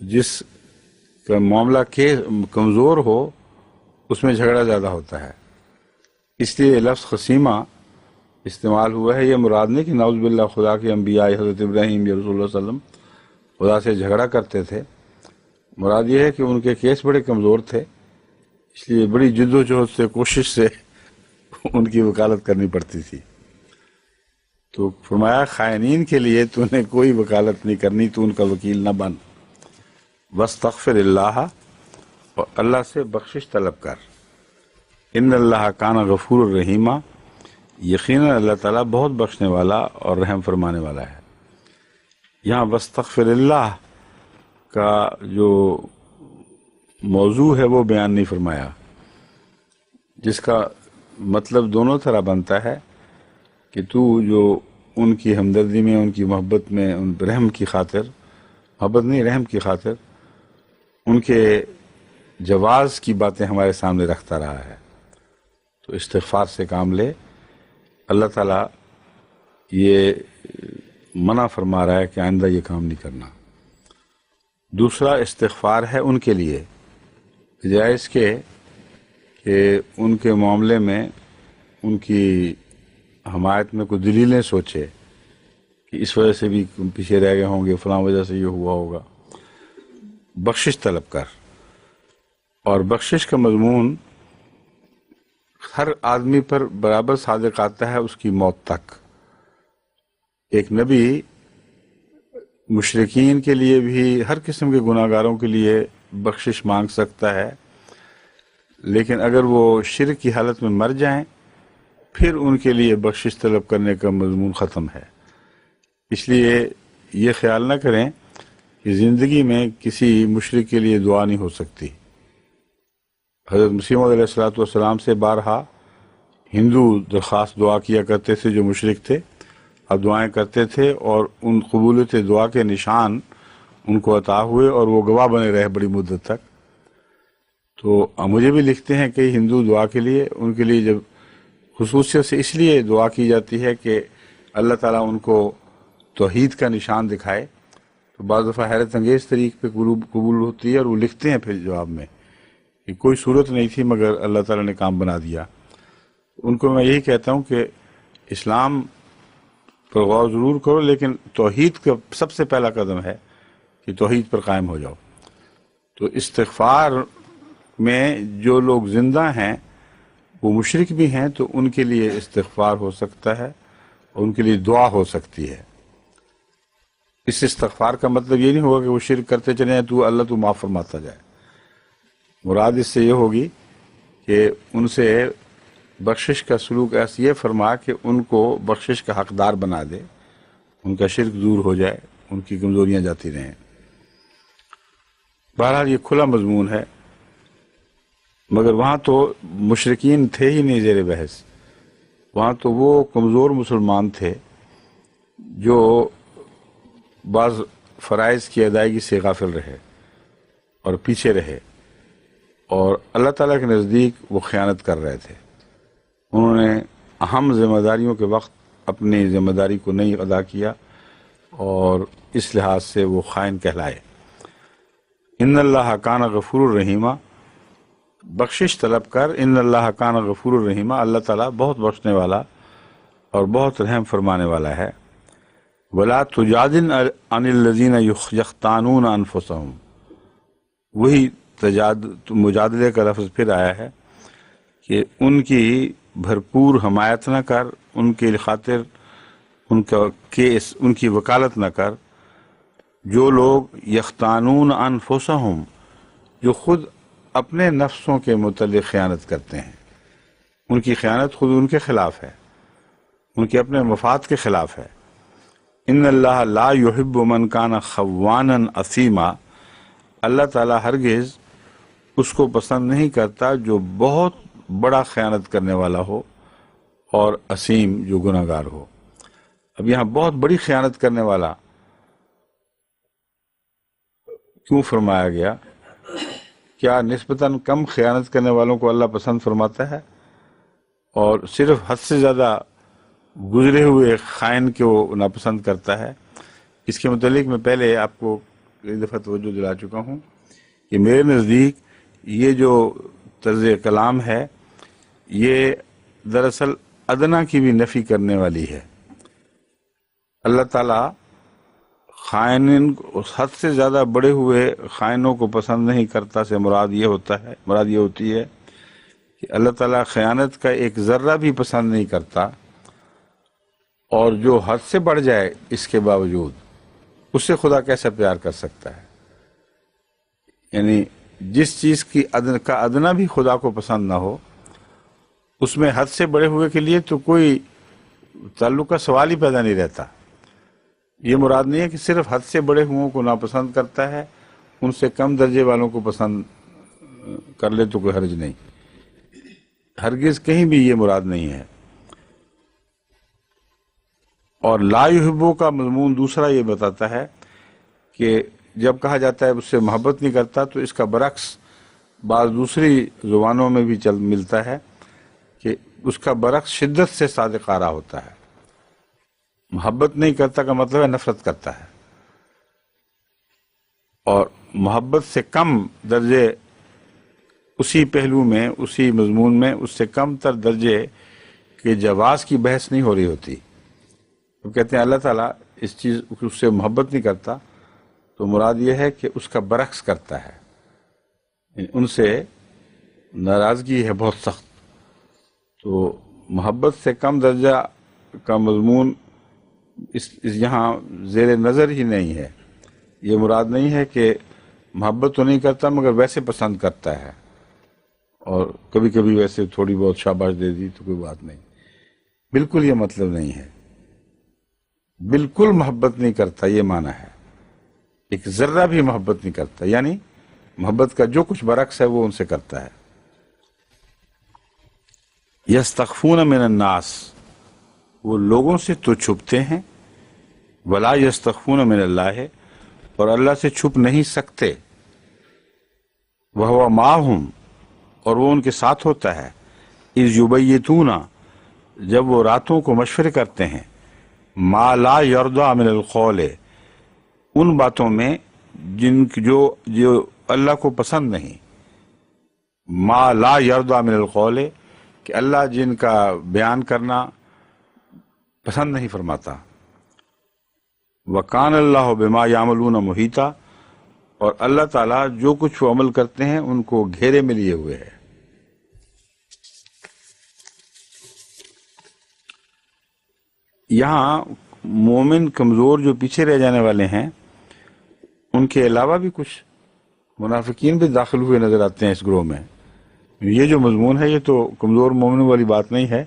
جس کا معاملہ کے کمزور ہو اس میں جھگڑا زیادہ ہوتا ہے اس لیے لفظ خصیمہ استعمال ہوا ہے یہ مراد نہیں کہ نعوذ باللہ خدا کے انبیاء حضرت ابراہیم یا رسول اللہ صلی اللہ علیہ وسلم خدا سے جھگڑا کرتے تھے مراد یہ ہے کہ ان کے کیس بڑے کمزور تھے اس لیے بڑی جد و جہد سے کوشش سے ان کی وکالت کرنی پڑتی تھی تو فرمایا خائنین کے لیے تو نے کوئی وکالت نہیں کرنی تو ان کا وکیل نہ بن واستغفر اللہ اور اللہ سے بخشش طلب کر ان اللہ کان غفور الرحیمہ، یقیناً اللہ تعالیٰ بہت بخشنے والا اور رحم فرمانے والا ہے۔ یہاں واستغفر اللہ کا جو موضوع ہے وہ بیان نہیں فرمایا، جس کا مطلب دونوں طرح بنتا ہے کہ تو جو ان کی ہمدردی میں، ان کی محبت میں، ان رحم کی خاطر، محبت نہیں رحم کی خاطر ان کے جواز کی باتیں ہمارے سامنے رکھتا رہا ہے، تو استغفار سے کام لے۔ اللہ تعالیٰ یہ منع فرما رہا ہے کہ آئندہ یہ کام نہیں کرنا۔ دوسرا استغفار ہے ان کے لیے، جائز کہ ان کے معاملے میں ان کی حمایت میں کوئی دلیلیں سوچے کہ اس وجہ سے بھی پیچھے رہ گئے ہوں گے، فلاں وجہ سے یہ ہوا ہوگا، بخشش طلب کر۔ اور بخشش کا مضمون ہر آدمی پر برابر صادق آتا ہے اس کی موت تک۔ ایک نبی مشرکین کے لیے بھی، ہر قسم کے گناہ گاروں کے لیے بخشش مانگ سکتا ہے، لیکن اگر وہ شرک کی حالت میں مر جائیں پھر ان کے لیے بخشش طلب کرنے کا مضمون ختم ہے۔ اس لیے یہ خیال نہ کریں کہ زندگی میں کسی مشرک کے لیے دعا نہیں ہو سکتی۔ حضرت مسیح موعود علیہ السلام سے بارہا ہندو درخواست دعا کیا کرتے تھے جو مشرک تھے، اب دعائیں کرتے تھے اور ان قبولیت دعا کے نشان ان کو عطا ہوئے اور وہ گواہ بنے رہے بڑی مدت تک۔ تو مجھے بھی لکھتے ہیں کہ ہندو دعا کے لیے، ان کے لیے جب خصوصیت سے اس لیے دعا کی جاتی ہے کہ اللہ تعالیٰ ان کو توحید کا نشان دکھائے، تو بعض دفعہ حیرت انگیز طریق پہ قبول ہوتی ہے، اور وہ لکھتے ہیں پھر جواب میں کہ کوئی صورت نہیں تھی مگر اللہ تعالیٰ نے کام بنا دیا۔ ان کو میں یہی کہتا ہوں کہ اسلام پر غور ضرور کرو، لیکن توحید کا سب سے پہلا قدم ہے کہ توحید پر قائم ہو جاؤ۔ تو استغفار میں جو لوگ زندہ ہیں وہ مشرک بھی ہیں، تو ان کے لیے استغفار ہو سکتا ہے اور ان کے لیے دعا ہو سکتی ہے۔ اس استغفار کا مطلب یہ نہیں ہوگا کہ وہ شرک کرتے چلے جائیں تو اللہ تو معاف فرماتا جائے۔ مراد اس سے یہ ہوگی کہ ان سے بخشش کا سلوک ایسا یہ فرما کہ ان کو بخشش کا حقدار بنا دے، ان کا شرک دور ہو جائے، ان کی کمزوریاں جاتی رہیں۔ بہرحال یہ کھلا مضمون ہے، مگر وہاں تو مشرکین تھے ہی نہیں زیر بحث، وہاں تو وہ کمزور مسلمان تھے جو بعض فرائض کی ادائیگی سے غافل رہے اور پیچھے رہے، اور اللہ تعالیٰ کے نزدیک وہ خیانت کر رہے تھے۔ انہوں نے اہم ذمہ داریوں کے وقت اپنی ذمہ داری کو نہیں ادا کیا، اور اس لحاظ سے وہ خائن کہلائے۔ ان اللہ کان غفور الرحیمہ، بخشش طلب کر، ان اللہ کان غفور الرحیمہ، اللہ تعالیٰ بہت بخشنے والا اور بہت رحم فرمانے والا ہے۔ ولا تجادل عن الذین یختانون انفسہم، وہی مجادلے کا لفظ پھر آیا ہے کہ ان کی بھرپور حمایت نہ کر، ان کے خاطر ان کا کیس، ان کی وکالت نہ کر، جو لوگ یختانون انفسہم، جو خود اپنے نفسوں کے متعلق خیانت کرتے ہیں۔ ان کی خیانت خود ان کے خلاف ہے، ان کے اپنے مفاد کے خلاف ہے۔ ان اللہ لا یحب من کان خوانا اثیما، اللہ تعالیٰ ہرگز اس کو پسند نہیں کرتا جو بہت بڑا خیانت کرنے والا ہو اور اسیم، جو گناہ گار ہو۔ اب یہاں بہت بڑی خیانت کرنے والا کیوں فرمایا گیا؟ کیا نسبتاً کم خیانت کرنے والوں کو اللہ پسند فرماتا ہے اور صرف حد سے زیادہ گزرے ہوئے خائن کو ناپسند کرتا ہے؟ اس کے متعلق میں پہلے آپ کو ایک دفعہ توجہ دلا چکا ہوں کہ میرے نزدیک یہ جو طرز کلام ہے یہ دراصل ادنا کی بھی نفی کرنے والی ہے۔ اللہ تعالیٰ خائن، حد سے زیادہ بڑے ہوئے خائنوں کو پسند نہیں کرتا سے مراد یہ ہوتی ہے کہ اللہ تعالیٰ خیانت کا ایک ذرہ بھی پسند نہیں کرتا، اور جو حد سے بڑھ جائے اس کے باوجود اس سے خدا کیسا پیار کر سکتا ہے؟ یعنی جس چیز کی کا ادنا بھی خدا کو پسند نہ ہو، اس میں حد سے بڑے ہوئے کے لیے تو کوئی تعلق کا سوال ہی پیدا نہیں رہتا۔ یہ مراد نہیں ہے کہ صرف حد سے بڑے ہوئوں کو ناپسند کرتا ہے، ان سے کم درجے والوں کو پسند کر لے تو کوئی حرج نہیں، ہرگز کہیں بھی یہ مراد نہیں ہے۔ اور لا یحبو کا مضمون دوسرا یہ بتاتا ہے کہ جب کہا جاتا ہے اس سے محبت نہیں کرتا، تو اس کا برعکس بعض دوسری زبانوں میں بھی ملتا ہے کہ اس کا برعکس شدت سے صادق آرا ہوتا ہے۔ محبت نہیں کرتا کا مطلب ہے نفرت کرتا ہے، اور محبت سے کم درجے اسی پہلو میں، اسی مضمون میں اس سے کم تر درجے کے جواز کی بحث نہیں ہو رہی ہوتی۔ وہ کہتے ہیں اللہ تعالیٰ اس چیز اس سے محبت نہیں کرتا، تو مراد یہ ہے کہ اس کا برعکس کرتا ہے، ان سے ناراضگی ہے بہت سخت۔ تو محبت سے کم درجہ کا مضمون اس یہاں زیر نظر ہی نہیں ہے۔ یہ مراد نہیں ہے کہ محبت تو نہیں کرتا مگر ویسے پسند کرتا ہے، اور کبھی کبھی ویسے تھوڑی بہت شاباش دے دی تو کوئی بات نہیں، بالکل یہ مطلب نہیں ہے۔ بالکل محبت نہیں کرتا یہ معنی ہے، ایک ذرہ بھی محبت نہیں کرتا، یعنی محبت کا جو کچھ برعکس ہے وہ ان سے کرتا ہے۔ یستخفون من الناس، وہ لوگوں سے تو چھپتے ہیں، ولا یستخفون من اللہ، اور اللہ سے چھپ نہیں سکتے، وہو معہم، اور وہ ان کے ساتھ ہوتا ہے، اذ یبیتون، جب وہ راتوں کو مشورے کرتے ہیں، ما لا یرضی من القول، ان باتوں میں جو اللہ کو پسند نہیں، ما لا یرضی من القول، کہ اللہ جن کا بیان کرنا پسند نہیں فرماتا، وکان اللہ بما یعملون محیطا، اور اللہ تعالیٰ جو کچھ وہ عمل کرتے ہیں ان کو گھیرے میں لیے ہوئے ہے۔ یہاں مومن کمزور جو پیچھے رہ جانے والے ہیں، ان کے علاوہ بھی کچھ منافقین بھی داخل ہوئے نظر آتے ہیں اس گروہ میں۔ یہ جو مضمون ہے یہ تو کمزور مومن والی بات نہیں ہے،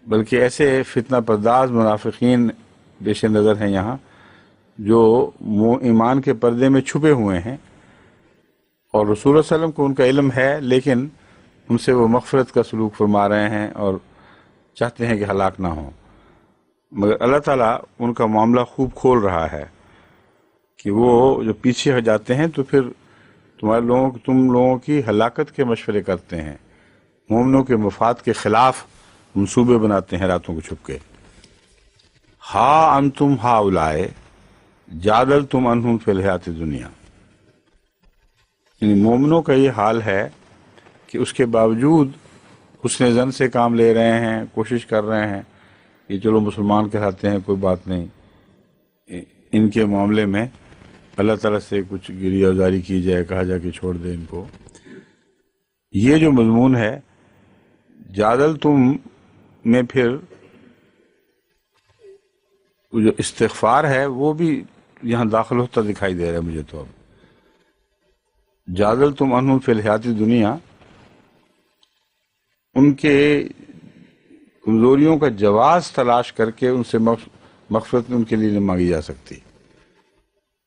بلکہ ایسے فتنہ پرداز منافقین پیش نظر ہیں یہاں، جو ایمان کے پردے میں چھپے ہوئے ہیں، اور رسول اللہ علیہ وسلم کو ان کا علم ہے، لیکن ان سے وہ مغفرت کا سلوک فرما رہے ہیں اور چاہتے ہیں کہ ہلاک نہ ہوں، مگر اللہ تعالیٰ ان کا معاملہ خوب کھول رہا ہے کہ وہ جو پیچھے ہٹ جاتے ہیں تو پھر تم لوگوں کی ہلاکت کے مشورے کرتے ہیں، مومنوں کے مفاد کے خلاف منصوبے بناتے ہیں راتوں کو چھپ کے۔ ہا انتم ہاؤلائے جادلتم عنہم فی الحیات الدنیا، یعنی مومنوں کا یہ حال ہے کہ اس کے باوجود حسن ظن سے کام لے رہے ہیں، کوشش کر رہے ہیں کہ چلو مسلمان کہلاتے ہیں، کوئی بات نہیں، ان کے معاملے میں اللہ تعالیٰ سے کچھ گریہ ازاری کی جائے، کہا جائے کہ چھوڑ دے ان کو۔ یہ جو مضمون ہے جادل تم میں، پھر جو استغفار ہے وہ بھی یہاں داخل ہوتا دکھائی دے رہا ہے مجھے تو۔ اب جادل تم عنہم فی الحیات دنیا، ان کے کمزوریوں کا جواز تلاش کر کے ان سے مغفرت ان کے لیے نہیں مانگی جا سکتی۔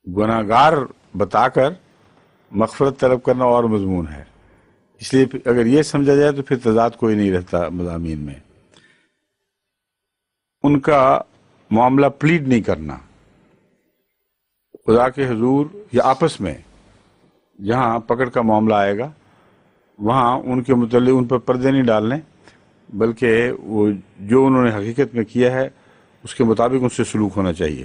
گناہگار بتا کر مغفرت طلب کرنا اور مضمون ہے، اس لیے اگر یہ سمجھا جائے تو پھر تضاد کوئی نہیں رہتا مضامین میں۔ ان کا معاملہ پلیڈ نہیں کرنا خدا کے حضور یا آپس میں، جہاں پکڑ کا معاملہ آئے گا وہاں ان کے متعلق ان پر پردے نہیں ڈالنے، بلکہ وہ جو انہوں نے حقیقت میں کیا ہے اس کے مطابق ان سے سلوک ہونا چاہیے۔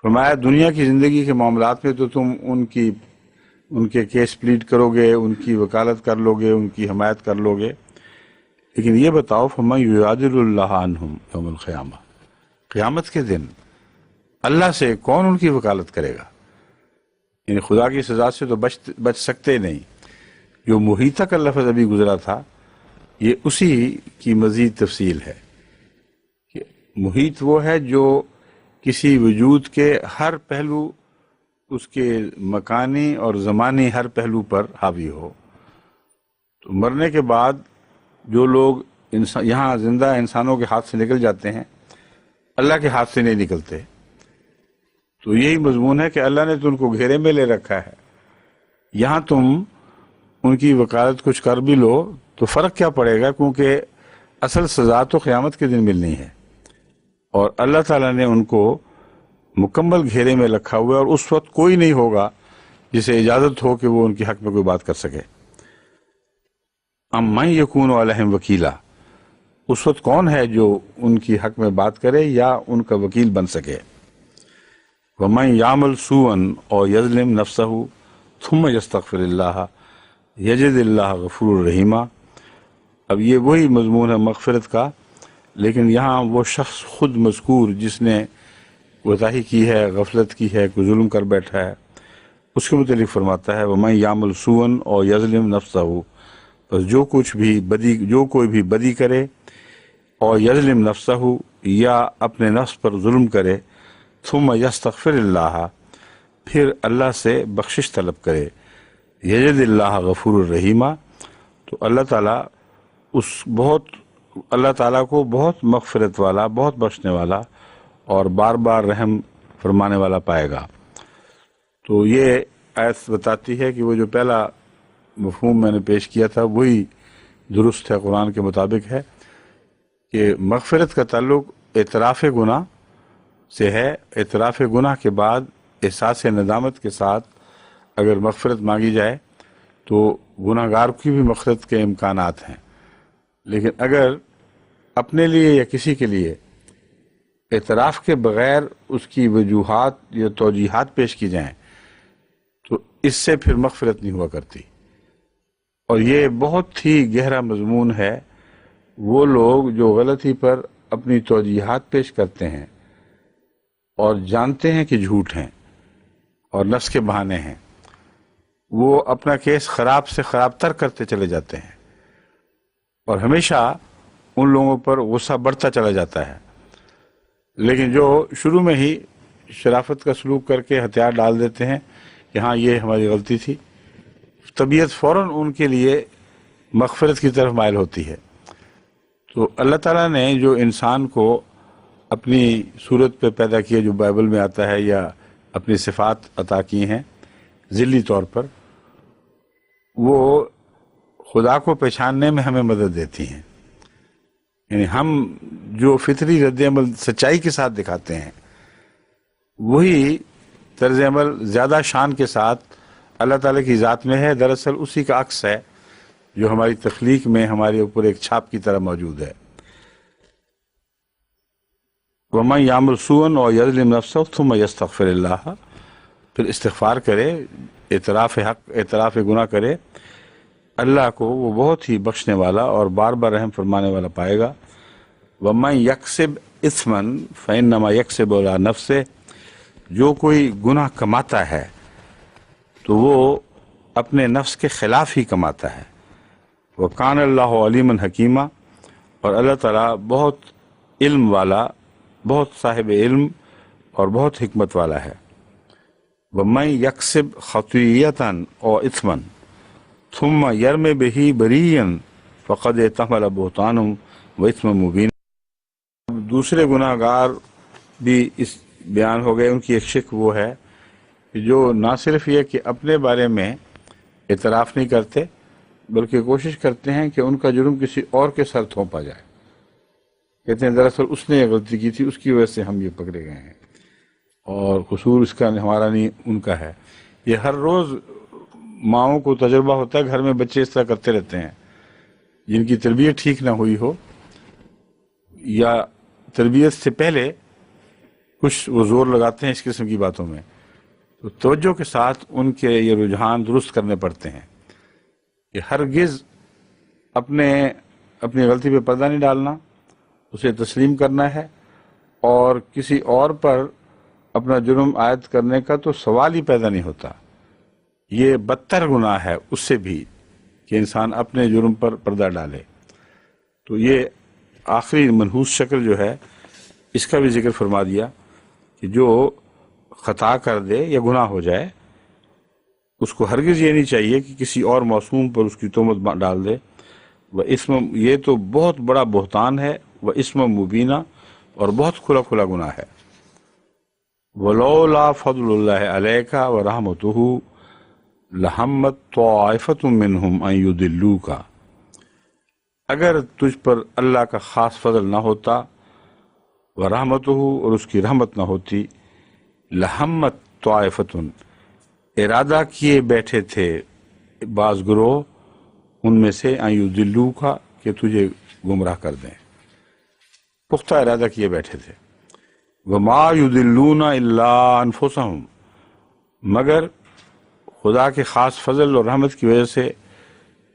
فرمایا دنیا کی زندگی کے معاملات میں تو تم ان کے کیس پلیڈ کرو گے، ان کی وکالت کر لو گے، ان کی حمایت کر لو گے، لیکن یہ بتاؤ فَمَن يُعَادِلُ اللَّهَ عَنْهُمْ يَوْمَ الْقِيَامَةِ، قیامت کے دن اللہ سے کون ان کی وکالت کرے گا؟ یعنی خدا کی سزا سے تو بچ سکتے نہیں۔ جو محیطہ کا لفظ ابھی گزرا تھا یہ اسی کی مزید تفصیل ہے کہ محیط وہ ہے جو کسی وجود کے ہر پہلو، اس کے مکانی اور زمانی ہر پہلو پر حاوی ہو۔ تو مرنے کے بعد جو لوگ یہاں زندہ انسانوں کے ہاتھ سے نکل جاتے ہیں اللہ کے ہاتھ سے نہیں نکلتے. تو یہی مضمون ہے کہ اللہ نے تو ان کو گھیرے میں لے رکھا ہے، یہاں تم ان کی وکالت کچھ کر بھی لو تو فرق کیا پڑے گا، کیونکہ اصل سزا تو قیامت کے دن ملنی ہے. اور اللہ تعالیٰ نے ان کو مکمل گھیرے میں رکھا ہوا ہے، اور اس وقت کوئی نہیں ہوگا جسے اجازت ہو کہ وہ ان کے حق میں کوئی بات کر سکے. ام من یکون علیہم وکیلا، اس وقت کون ہے جو ان کی حق میں بات کرے یا ان کا وکیل بن سکے. ومن یعمل سوءا او یظلم نفسہ ثم یستغفر اللہ یجد اللہ غفور رحیما. اب یہ وہی مضمون ہے مغفرت کا، لیکن یہاں وہ شخص خود مذکور جس نے کوتاہی کی ہے، غفلت کی ہے، کوئی ظلم کر بیٹھا ہے، اس کے متعلق فرماتا ہے وَمَن يَعْمَلْ سُوءًا أَوْ يَظْلِمْ نَفْسَهُ، بس جو کوئی بھی بدی کرے، اور یظلم نفسہ یا اپنے نفس پر ظلم کرے، ثم یستغفر اللہ پھر اللہ سے بخشش طلب کرے، یجد اللہ غفور الرحیمہ، تو اللہ تعالیٰ کو بہت مغفرت والا، بہت بخشنے والا اور بار بار رحم فرمانے والا پائے گا. تو یہ آیت بتاتی ہے کہ وہ جو پہلا مفہوم میں نے پیش کیا تھا وہی درست ہے، قرآن کے مطابق ہے کہ مغفرت کا تعلق اعتراف گناہ سے ہے. اعتراف گناہ کے بعد احساس ندامت کے ساتھ اگر مغفرت مانگی جائے تو گناہ گار کی بھی مغفرت کے امکانات ہیں. لیکن اگر اپنے لیے یا کسی کے لیے اعتراف کے بغیر اس کی وجوہات یا توجیحات پیش کی جائیں تو اس سے پھر مغفرت نہیں ہوا کرتی. اور یہ بہت ہی گہرا مضمون ہے. وہ لوگ جو غلطی پر اپنی توجیحات پیش کرتے ہیں اور جانتے ہیں کہ جھوٹ ہیں اور نفس کے بہانے ہیں، وہ اپنا کیس خراب سے خراب تر کرتے چلے جاتے ہیں، اور ہمیشہ ان لوگوں پر غصہ بڑھتا چلا جاتا ہے. لیکن جو شروع میں ہی شرافت کا سلوک کر کے ہتھیار ڈال دیتے ہیں کہ ہاں یہ ہماری غلطی تھی، طبیعت فوراً ان کے لیے مغفرت کی طرف مائل ہوتی ہے. تو اللہ تعالیٰ نے جو انسان کو اپنی صورت پہ پیدا کیا، جو بائبل میں آتا ہے، یا اپنی صفات عطا کی ہیں ذلی طور پر، وہ خدا کو پہچاننے میں ہمیں مدد دیتی ہیں. یعنی ہم جو فطری رد عمل سچائی کے ساتھ دکھاتے ہیں وہی طرز عمل زیادہ شان کے ساتھ اللہ تعالیٰ کی ذات میں ہے. دراصل اسی کا عکس ہے جو ہماری تخلیق میں ہمارے اوپر ایک چھاپ کی طرح موجود ہے. وَمَن يَعْمَلْ سُوءًا أَوْ يَظْلِمْ نَفْسَهُ ثُمَّ يَسْتَغْفِرِ اللَّهَ، پھر استغفار کرے، اعتراف حق، اعتراف گناہ کرے، اللہ کو وہ بہت ہی بخشنے والا اور بار بار رحم فرمانے والا پائے گا. وَمَن يَكْسِبْ إِثْمًا فَإِنَّمَا يَكْسِبُ عَلَىٰ نَفْسِهِ، جو کوئی گناہ کماتا ہے تو وہ اپنے نفس کے خلاف ہی کماتا ہے. وَكَانَ اللَّهُ عَلِيمًا حَكِيمًا، اور اللہ تعالیٰ بہت علم والا، بہت صاحب علم اور بہت حکمت والا ہے. وَمَن يَكْسِبْ خَطِيئَةً أَوْ إِثْمًا ثُمَّ يَرْمِ بِهِ بَرِيًّا فَقَدِ احْتَمَلَ بُهْتَانًا وَإِثْمًا مُبِينًا. دوسرے گناہ گار بھی اس بیان ہو گئے. ان کی ایک شک وہ ہے کہ جو نہ صرف یہ کہ اپنے بارے میں اعتراف نہیں کرتے بلکہ کوشش کرتے ہیں کہ ان کا جرم کسی اور کے سر تھوپا جائے. کہتے ہیں دراصل اس نے یہ غلطی کی تھی، اس کی وجہ سے ہم یہ پکڑے گئے ہیں، اور قصور اس کا ہمارا نہیں ان کا ہے. یہ ہر روز ماؤں کو تجربہ ہوتا ہے، گھر میں بچے اس طرح کرتے رہتے ہیں جن کی تربیت ٹھیک نہ ہوئی ہو، یا تربیت سے پہلے کچھ وہ زور لگاتے ہیں اس قسم کی باتوں میں. تو توجہ کے ساتھ ان کے یہ رجحان درست کرنے پڑتے ہیں کہ ہرگز اپنی غلطی پہ پردہ نہیں ڈالنا، اسے تسلیم کرنا ہے، اور کسی اور پر اپنا جرم عائد کرنے کا تو سوال ہی پیدا نہیں ہوتا. یہ بدتر گناہ ہے اس سے بھی کہ انسان اپنے جرم پر پردہ ڈالے. تو یہ آخری منحوس شکل جو ہے اس کا بھی ذکر فرما دیا کہ جو خطا کر دے یا گناہ ہو جائے اس کو ہرگز یہ نہیں چاہیے کہ کسی اور معصوم پر اس کی تہمت ڈال دے، وہ اسم، یہ تو بہت بڑا بہتان ہے، وہ اسم مبینہ، اور بہت کھلا کھلا گناہ ہے۔ وَلَوْلَا فَضْلُ اللَّهِ عَلَيْكَ وَرَحْمَتُهُ لَهَمَّتْ طَائِفَةٌ مِّنْهُمْ أَن يُضِلُّوكَ، اگر تجھ پر اللہ کا خاص فضل نہ ہوتا، ورحمتہ، اور اس کی رحمت نہ ہوتی، لَهَمَّتْ طَائِفَةٌ، ارادہ کیے بیٹھے تھے بعض گروہ ان میں سے، ان یضلوک، کہ تجھے گمراہ کر دیں، پختہ ارادہ کیے بیٹھے تھے۔ وما یضلون الا انفسهم، مگر خدا کے خاص فضل اور رحمت کی وجہ سے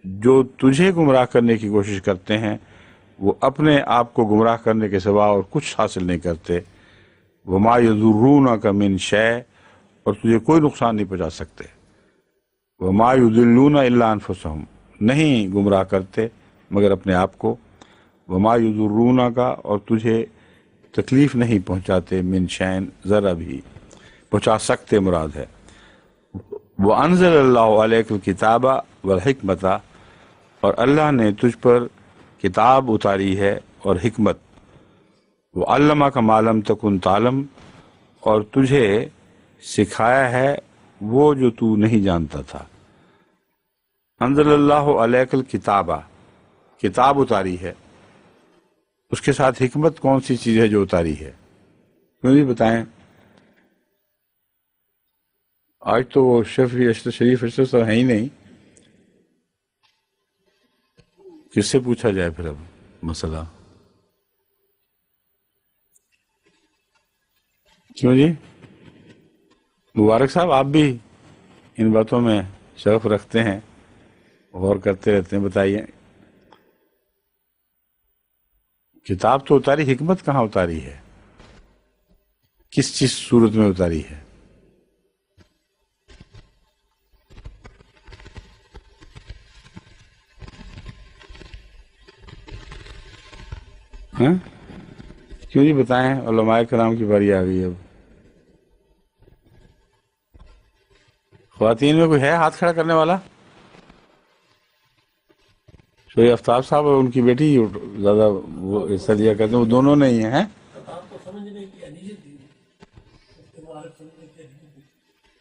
جو تجھے گمراہ کرنے کی کوشش کرتے ہیں وہ اپنے آپ کو گمراہ کرنے کے سوا اور کچھ حاصل نہیں کرتے۔ وما یضرونک من شیء، اور تجھے کوئی نقصان نہیں پہنچا سکتے۔ وما یضلون الا انفسهم، نہیں گمراہ کرتے مگر اپنے آپ کو۔ وما یضرونک، اور تجھے تکلیف نہیں پہنچاتے، من شیء، ذرا بھی پہنچا سکتے مراد ہے۔ وَأَنزَلَ اللَّهُ عَلَيْكَ الْكِتَابَ وَالْحِكْمَةَ، اور اللہ نے تجھ پر کتاب اتاری ہے اور حکمت۔ وَعَلَّمَكَ مَا لَمْ تَكُنْ تَعْلَمُ، اور تجھے سکھایا ہے وہ جو تو نہیں جانتا تھا۔ انزل اللہ علیک الکتاب، کتاب اتاری ہے، اس کے ساتھ حکمت کون سی چیز ہے جو اتاری ہے؟ کیوں نہیں بتائیں؟ آج تو وہ شریف اشرف صاحب ہیں ہی نہیں، کس سے پوچھا جائے پھر اب مسئلہ؟ کیوں جی؟ مبارک صاحب آپ بھی ان باتوں میں شغف رکھتے ہیں، غور کرتے رہتے ہیں، بتائیے۔ کتاب تو اتاری، حکمت کہاں اتاری ہے؟ کس چیز صورت میں اتاری ہے؟ ہاں کیوں نہیں بتائیں؟ علماء کرام کی باری آ گئی اب۔ خواتین میں کوئی ہے ہاتھ کھڑا کرنے والا؟ شوری آفتاب صاحب اور ان کی بیٹی زیادہ وہ حصہ لیا کرتے ہیں، وہ دونوں نہیں ہیں۔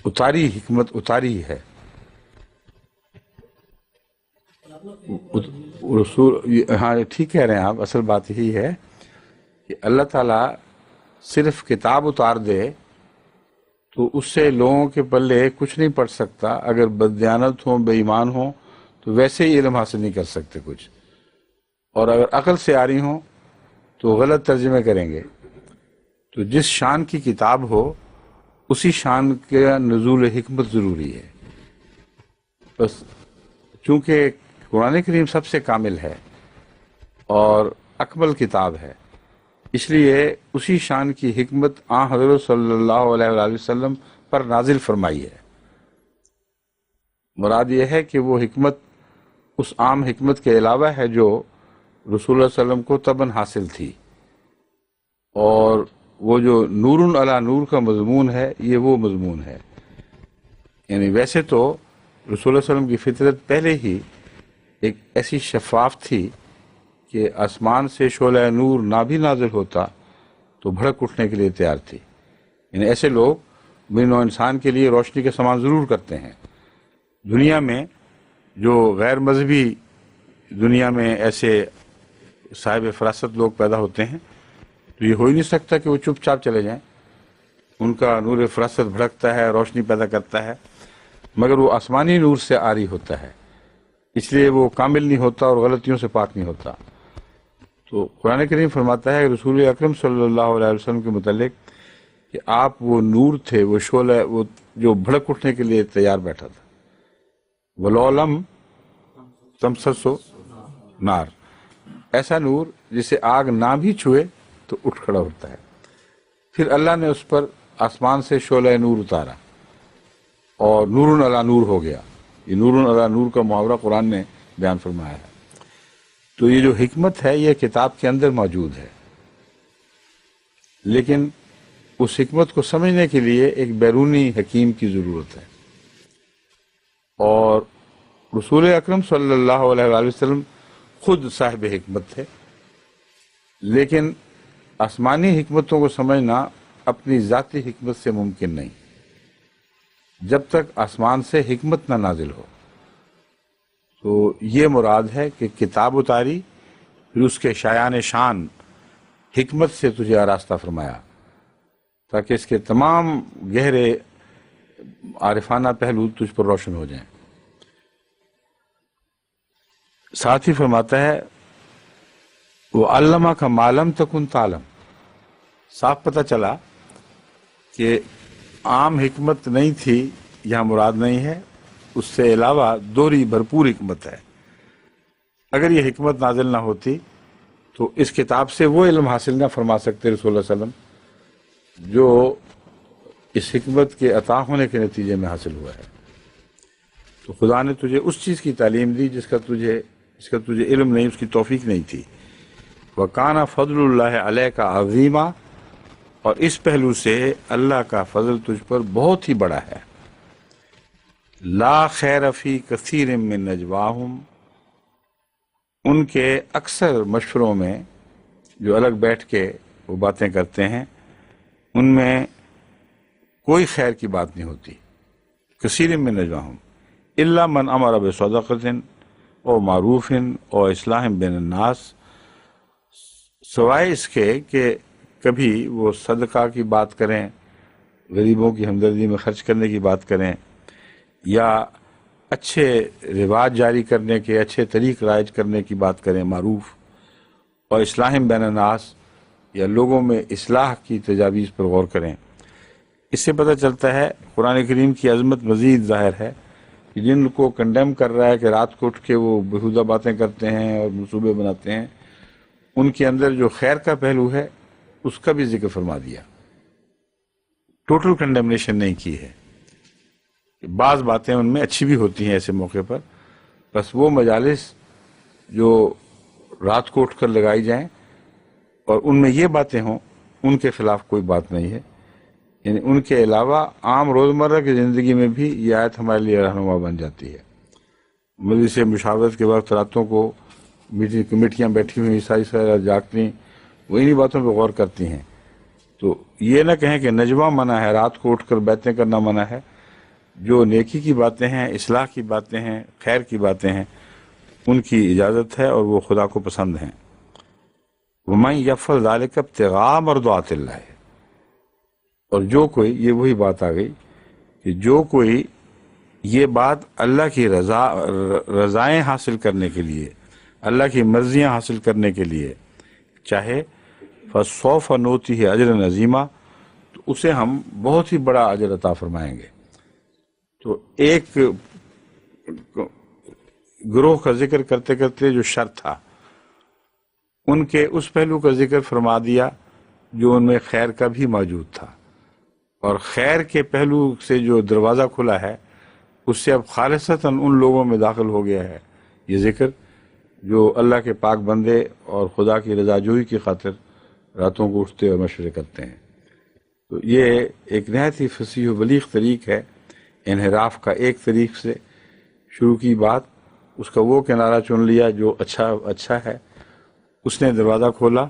اتاری، حکمت اتاری ہے رسول۔ ہاں ٹھیک کہہ رہے ہیں آپ، اصل بات یہی ہے کہ اللہ تعالیٰ صرف کتاب اتار دے تو اس سے لوگوں کے پلے کچھ نہیں پڑ سکتا۔ اگر بددیانت ہوں، بے ایمان ہوں، تو ویسے ہی علم حاصل نہیں کر سکتے کچھ، اور اگر عقل سے آ رہی ہوں تو غلط ترجمے کریں گے۔ تو جس شان کی کتاب ہو اسی شان کا نزول حکمت ضروری ہے۔ بس چونکہ قرآن کریم سب سے کامل ہے اور اکمل کتاب ہے، اس لیے اسی شان کی حکمت حضرت صلی اللہ علیہ وآلہ وسلم پر نازل فرمائی ہے۔ مراد یہ ہے کہ وہ حکمت اس عام حکمت کے علاوہ ہے جو رسول اللہ علیہ وسلم کو طبعاً حاصل تھی، اور وہ جو نور علی نور کا مضمون ہے، یہ وہ مضمون ہے۔ یعنی ویسے تو رسول اللہ علیہ وسلم کی فطرت پہلے ہی ایک ایسی شفاف تھی کہ آسمان سے شعلہ نور نہ بھی نازل ہوتا تو بھڑک اٹھنے کے لیے تیار تھی۔ یعنی ایسے لوگ بے نوع انسان کے لیے روشنی کا سامان ضرور کرتے ہیں۔ دنیا میں جو غیر مذہبی دنیا میں ایسے صاحب فراست لوگ پیدا ہوتے ہیں تو یہ ہو ہی نہیں سکتا کہ وہ چپ چاپ چلے جائیں۔ ان کا نور فراست بھڑکتا ہے، روشنی پیدا کرتا ہے، مگر وہ آسمانی نور سے عاری ہوتا ہے، اس لیے وہ کامل نہیں ہوتا اور غلطیوں سے پاک نہیں ہوتا۔ تو قرآن کریم فرماتا ہے رسول اکرم صلی اللہ علیہ وسلم کے متعلق کہ آپ وہ نور تھے، وہ شعلہ، وہ جو بھڑک اٹھنے کے لیے تیار بیٹھا تھا۔ وَلَوْ لَمْ تَمْسَسْهُ نار، ایسا نور جسے آگ نہ بھی چھوئے تو اٹھ کھڑا ہوتا ہے۔ پھر اللہ نے اس پر آسمان سے شعلہ نور اتارا اور نور علی نور ہو گیا۔ یہ نور علی نور کا محاورہ قرآن نے بیان فرمایا ہے۔ تو یہ جو حکمت ہے یہ کتاب کے اندر موجود ہے، لیکن اس حکمت کو سمجھنے کے لیے ایک بیرونی حکیم کی ضرورت ہے، اور رسول اکرم صلی اللہ علیہ وآلہ وسلم خود صاحب حکمت تھے، لیکن آسمانی حکمتوں کو سمجھنا اپنی ذاتی حکمت سے ممکن نہیں جب تک آسمان سے حکمت نہ نازل ہو۔ تو یہ مراد ہے کہ کتاب اتاری، پھر اس کے شایان شان حکمت سے تجھے آراستہ فرمایا تاکہ اس کے تمام گہرے عارفانہ پہلو تجھ پر روشن ہو جائیں۔ ساتھ ہی فرماتا ہے وہ علامہ کا معلوم تکن تعلم، صاف پتہ چلا کہ عام حکمت نہیں تھی، یہاں مراد نہیں ہے، اس سے علاوہ دوہری بھرپور حکمت ہے۔ اگر یہ حکمت نازل نہ ہوتی تو اس کتاب سے وہ علم حاصل نہ فرما سکتے رسول اللہ صلی اللہ علیہ وسلم جو اس حکمت کے عطا ہونے کے نتیجے میں حاصل ہوا ہے۔ تو خدا نے تجھے اس چیز کی تعلیم دی جس کا تجھے علم نہیں، اس کی توفیق نہیں تھی۔ وَكَانَ فَضْلُ اللَّهِ عَلَيْكَ عَظِيمًا، اور اس پہلو سے اللہ کا فضل تجھ پر بہت ہی بڑا ہے۔ لا خیر فی کثیر من نجواہم، ان کے اکثر مشوروں میں جو الگ بیٹھ کے وہ باتیں کرتے ہیں ان میں کوئی خیر کی بات نہیں ہوتی۔ کثیر من نجواہم الا من امر بصدقۃ او معروف او اصلاح بین الناس، سوائے اس کے کہ کبھی وہ صدقہ کی بات کریں، غریبوں کی ہمدردی میں خرچ کرنے کی بات کریں، یا اچھے رواج جاری کرنے کے، اچھے طریق رائج کرنے کی بات کریں معروف، اور اصلاح بین الناس یا لوگوں میں اصلاح کی تجاویز پر غور کریں۔ اس سے پتہ چلتا ہے قرآن کریم کی عظمت مزید ظاہر ہے کہ جن کو کنڈیم کر رہا ہے کہ رات کو اٹھ کے وہ بیہودہ باتیں کرتے ہیں اور منصوبے بناتے ہیں، ان کے اندر جو خیر کا پہلو ہے اس کا بھی ذکر فرما دیا، ٹوٹل کنڈیمنیشن نہیں کی ہے۔ بعض باتیں ان میں اچھی بھی ہوتی ہیں ایسے موقع پر، بس وہ مجالس جو رات کو اٹھ کر لگائی جائیں اور ان میں یہ باتیں ہوں، ان کے خلاف کوئی بات نہیں ہے۔ یعنی ان کے علاوہ عام روزمرہ کی زندگی میں بھی یہ آیت ہمارے لیے رہنما بن جاتی ہے۔ مجلس مشاورت کے وقت راتوں کو میٹنگ کمیٹیاں بیٹھی ہوئی ساری ساری جاگتی، وہ انہی باتوں پہ غور کرتی ہیں۔ تو یہ نہ کہیں کہ نجوہ منع ہے، رات کو اٹھ کر بیتیں کرنا منع ہے۔ جو نیکی کی باتیں ہیں، اصلاح کی باتیں ہیں، خیر کی باتیں ہیں، ان کی اجازت ہے اور وہ خدا کو پسند ہیں۔ وَمَن يَفْعَلْ ذَلِكَ ابْتِغَاءَ مَرْضَاتِ اللَّهِ، اور جو کوئی، یہ وہی بات آ گئی کہ جو کوئی یہ بات اللہ کی رضائیں حاصل کرنے کے لیے، اللہ کی مرضیاں حاصل کرنے کے لیے چاہے، فَسَوْفَ نُؤْتِیہِ أَجْرًا عَظِیمًا، تو اسے ہم بہت ہی بڑا اجر عطا فرمائیں گے۔ تو ایک گروہ کا ذکر کرتے کرتے جو شر تھا، ان کے اس پہلو کا ذکر فرما دیا جو ان میں خیر کا بھی موجود تھا، اور خیر کے پہلو سے جو دروازہ کھلا ہے اس سے اب خالصتاً ان لوگوں میں داخل ہو گیا ہے یہ ذکر جو اللہ کے پاک بندے اور خدا کی رضا جوئی کی خاطر راتوں کو اٹھتے اور مشورے کرتے ہیں۔ تو یہ ایک نہایت ہی فصیح و بلیغ طریق ہے انحراف کا۔ ایک طریق سے شروع کی بات، اس کا وہ کنارہ چن لیا جو اچھا ہے، اس نے دروازہ کھولا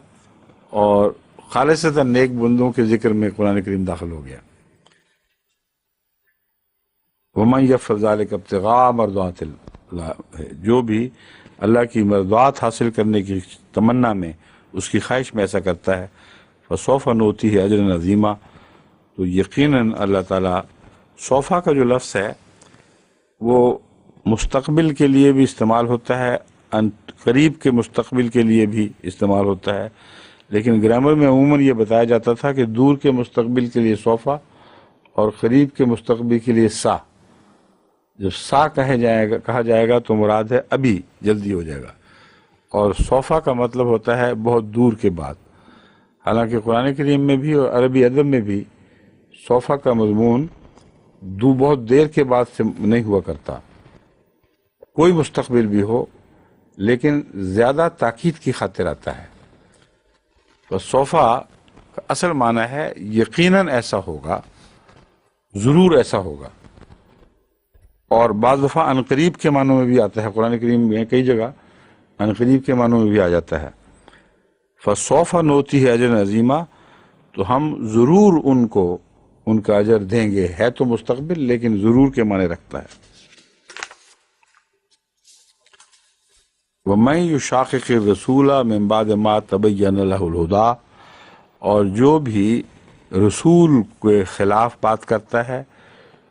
اور خالصتاً نیک بندوں کے ذکر میں قرآن کریم داخل ہو گیا۔ وَمَن يَفْعَلْ ذَلِكَ ابْتِغَاءَ مَرْضَاتِ اللَّهِ، جو بھی اللہ کی مرضات حاصل کرنے کی تمنا میں، اس کی خواہش میں ایسا کرتا ہے، فَسَوْفَ نُؤْتِیہِ أَجْرًا عَظِیمًا، تو یقیناً اللہ تعالیٰ، سوفا کا جو لفظ ہے وہ مستقبل کے لیے بھی استعمال ہوتا ہے، قریب کے مستقبل کے لیے بھی استعمال ہوتا ہے، لیکن گرامر میں عموماً یہ بتایا جاتا تھا کہ دور کے مستقبل کے لیے سوفا اور قریب کے مستقبل کے لیے سا۔ جب سا کہا جائے گا تو مراد ہے ابھی، جلدی ہو جائے گا، اور سوفا کا مطلب ہوتا ہے بہت دور کے بعد۔ حالانکہ قرآن کریم میں بھی اور عربی ادب میں بھی سوفا کا مضمون بہت دیر کے بعد سے نہیں ہوا کرتا، کوئی مستقبل بھی ہو لیکن زیادہ تاکید کی خاطر آتا ہے۔ تو سوفا کا اصل معنی ہے یقیناً ایسا ہوگا، ضرور ایسا ہوگا، اور بعض دفعہ عنقریب کے معنوں میں بھی آتا ہے۔ قرآن کریم میں کئی جگہ ان قریب کے معنوں میں بھی آ جاتا ہے۔ فسوف نوتی ہے اجر عظیمہ، تو ہم ضرور ان کو ان کا اجر دیں گے، ہے تو مستقبل لیکن ضرور کے معنی رکھتا ہے۔ وَمَن يُشَاقِقِ الرَّسُولَ مِن بَعْدِ مَا تَبَيَّنَ لَهُ الْهُدَىٰ، اور جو بھی رسول کے خلاف بات کرتا ہے،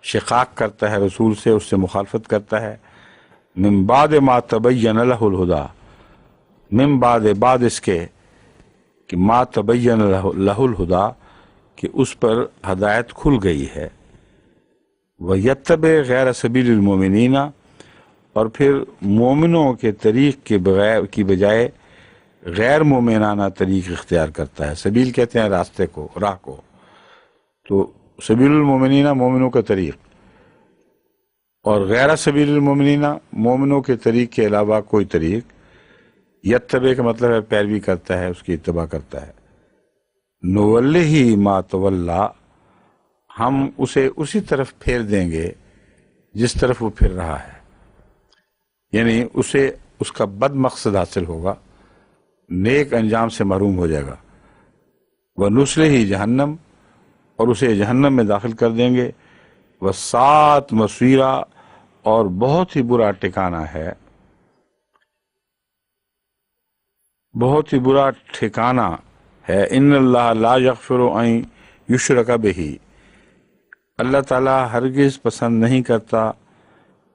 شقاق کرتا ہے رسول سے، اس سے مخالفت کرتا ہے، من بعد ما تبین له الہدیٰ، من بعد اس کے کہ ما تبین له الہدیٰ، کہ اس پر ہدایت کھل گئی ہے، وَيَتَّبِعْ غَيْرَ سَبِيلِ الْمُؤْمِنِينَ، اور پھر مومنوں کے طریق کی بجائے غیر مومنانہ طریق اختیار کرتا ہے۔ سبیل کہتے ہیں راستے کو، راہ کو، تو سبیل المومنین مومنوں کا طریق، اور غیر سبیل المومنین مومنوں کے طریق کے علاوہ کوئی طریق، یتبع کا مطلب ہے پیروی کرتا ہے، اس کی اتباع کرتا ہے، نولہ ما تولا، ہم اسے اسی طرف پھیر دیں گے جس طرف وہ پھر رہا ہے، یعنی اسے اس کا بد مقصد حاصل ہوگا، نیک انجام سے محروم ہو جائے گا، وَنُصْلِهِ جہنم، اور اسے جہنم میں داخل کر دیں گے، وَسَاءَتْ مَصِيرًا، اور بہت ہی برا ٹھکانہ ہے، بہت ہی برا ٹھکانہ ہے۔ ان اللہ لا یغفر ان یشرک بہ، اللہ تعالیٰ ہرگز پسند نہیں کرتا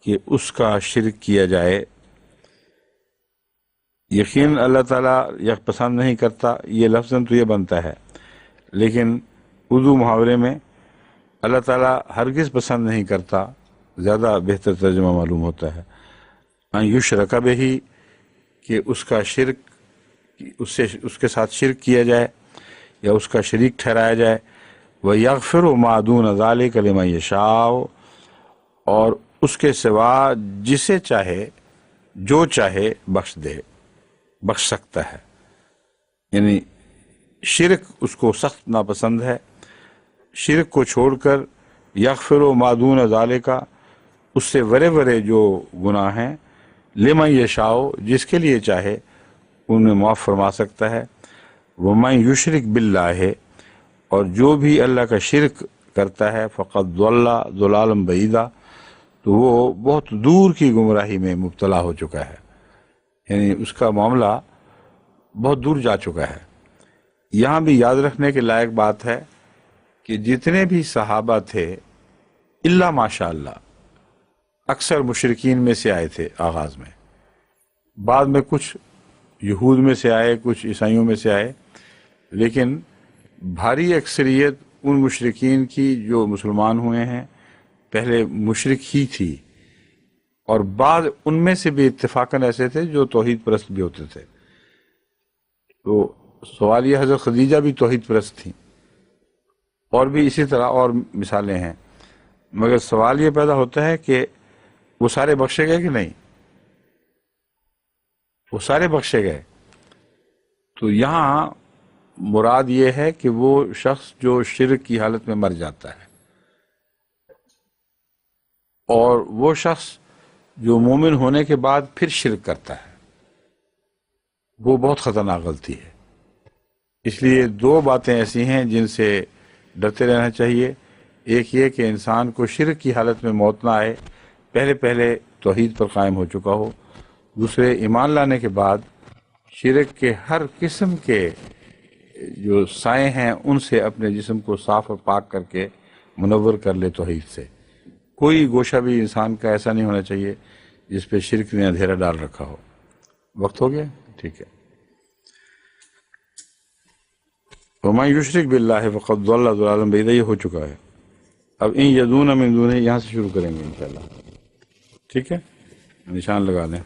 کہ اس کا شرک کیا جائے۔ یقین اللہ تعالیٰ پسند نہیں کرتا، یہ لفظاً تو یہ بنتا ہے، لیکن اردو محاورے میں اللہ تعالیٰ ہرگز پسند نہیں کرتا زیادہ بہتر ترجمہ معلوم ہوتا ہے، ان یشرک بہ، کہ اس کا شرک، اس کے ساتھ شرک کیا جائے یا اس کا شریک ٹھہرایا جائے، وَيَغْفِرُ مَا دُونَ ذَلِكَ لِمَن يَشَاءُ، اور اس کے سوا جسے چاہے، جو چاہے بخش دے، بخش سکتا ہے، یعنی شرک اس کو سخت ناپسند ہے، شرک کو چھوڑ کر یغفر ما دون ذالک، اس سے ورے ورے جو گناہ ہیں، لمن یشاء، جس کے لیے چاہے انہیں معاف فرما سکتا ہے، ومن یشرک باللہ، اور جو بھی اللہ کا شرک کرتا ہے، فقد ضل ضلالا بعیدا، تو وہ بہت دور کی گمراہی میں مبتلا ہو چکا ہے، یعنی اس کا معاملہ بہت دور جا چکا ہے۔ یہاں بھی یاد رکھنے کے لائق بات ہے کہ جتنے بھی صحابہ تھے الا ماشاء اللہ، اکثر مشرکین میں سے آئے تھے آغاز میں، بعد میں کچھ یہود میں سے آئے، کچھ عیسائیوں میں سے آئے، لیکن بھاری اکثریت ان مشرکین کی جو مسلمان ہوئے ہیں پہلے مشرک ہی تھی، اور بعض ان میں سے بھی اتفاقاً ایسے تھے جو توحید پرست بھی ہوتے تھے۔ تو سوال یہ، حضرت خدیجہ بھی توحید پرست تھیں، اور بھی اسی طرح اور مثالیں ہیں، مگر سوال یہ پیدا ہوتا ہے کہ وہ سارے بخشے گئے کہ نہیں؟ وہ سارے بخشے گئے۔ تو یہاں مراد یہ ہے کہ وہ شخص جو شرک کی حالت میں مر جاتا ہے، اور وہ شخص جو مومن ہونے کے بعد پھر شرک کرتا ہے، وہ بہت خطرناک غلطی ہے۔ اس لیے دو باتیں ایسی ہیں جن سے ڈرتے رہنا چاہیے، ایک یہ کہ انسان کو شرک کی حالت میں موت نہ آئے، پہلے توحید پر قائم ہو چکا ہو، دوسرے ایمان لانے کے بعد شرک کے ہر قسم کے جو سائے ہیں ان سے اپنے جسم کو صاف اور پاک کر کے منور کر لے توحید سے۔ کوئی گوشہ بھی انسان کا ایسا نہیں ہونا چاہیے جس پہ شرک نے اندھیرا ڈال رکھا ہو۔ وقت ہو گیا؟ ٹھیک ہے۔ وَمَن یشرک باللہ فقد ضل ضلالا بعیدا، یہ ہو چکا ہے۔ اب ان یدون من دونہ، یہاں سے شروع کریں گے انشاءاللہ، ٹھیک ہے؟ نشان لگا لیں۔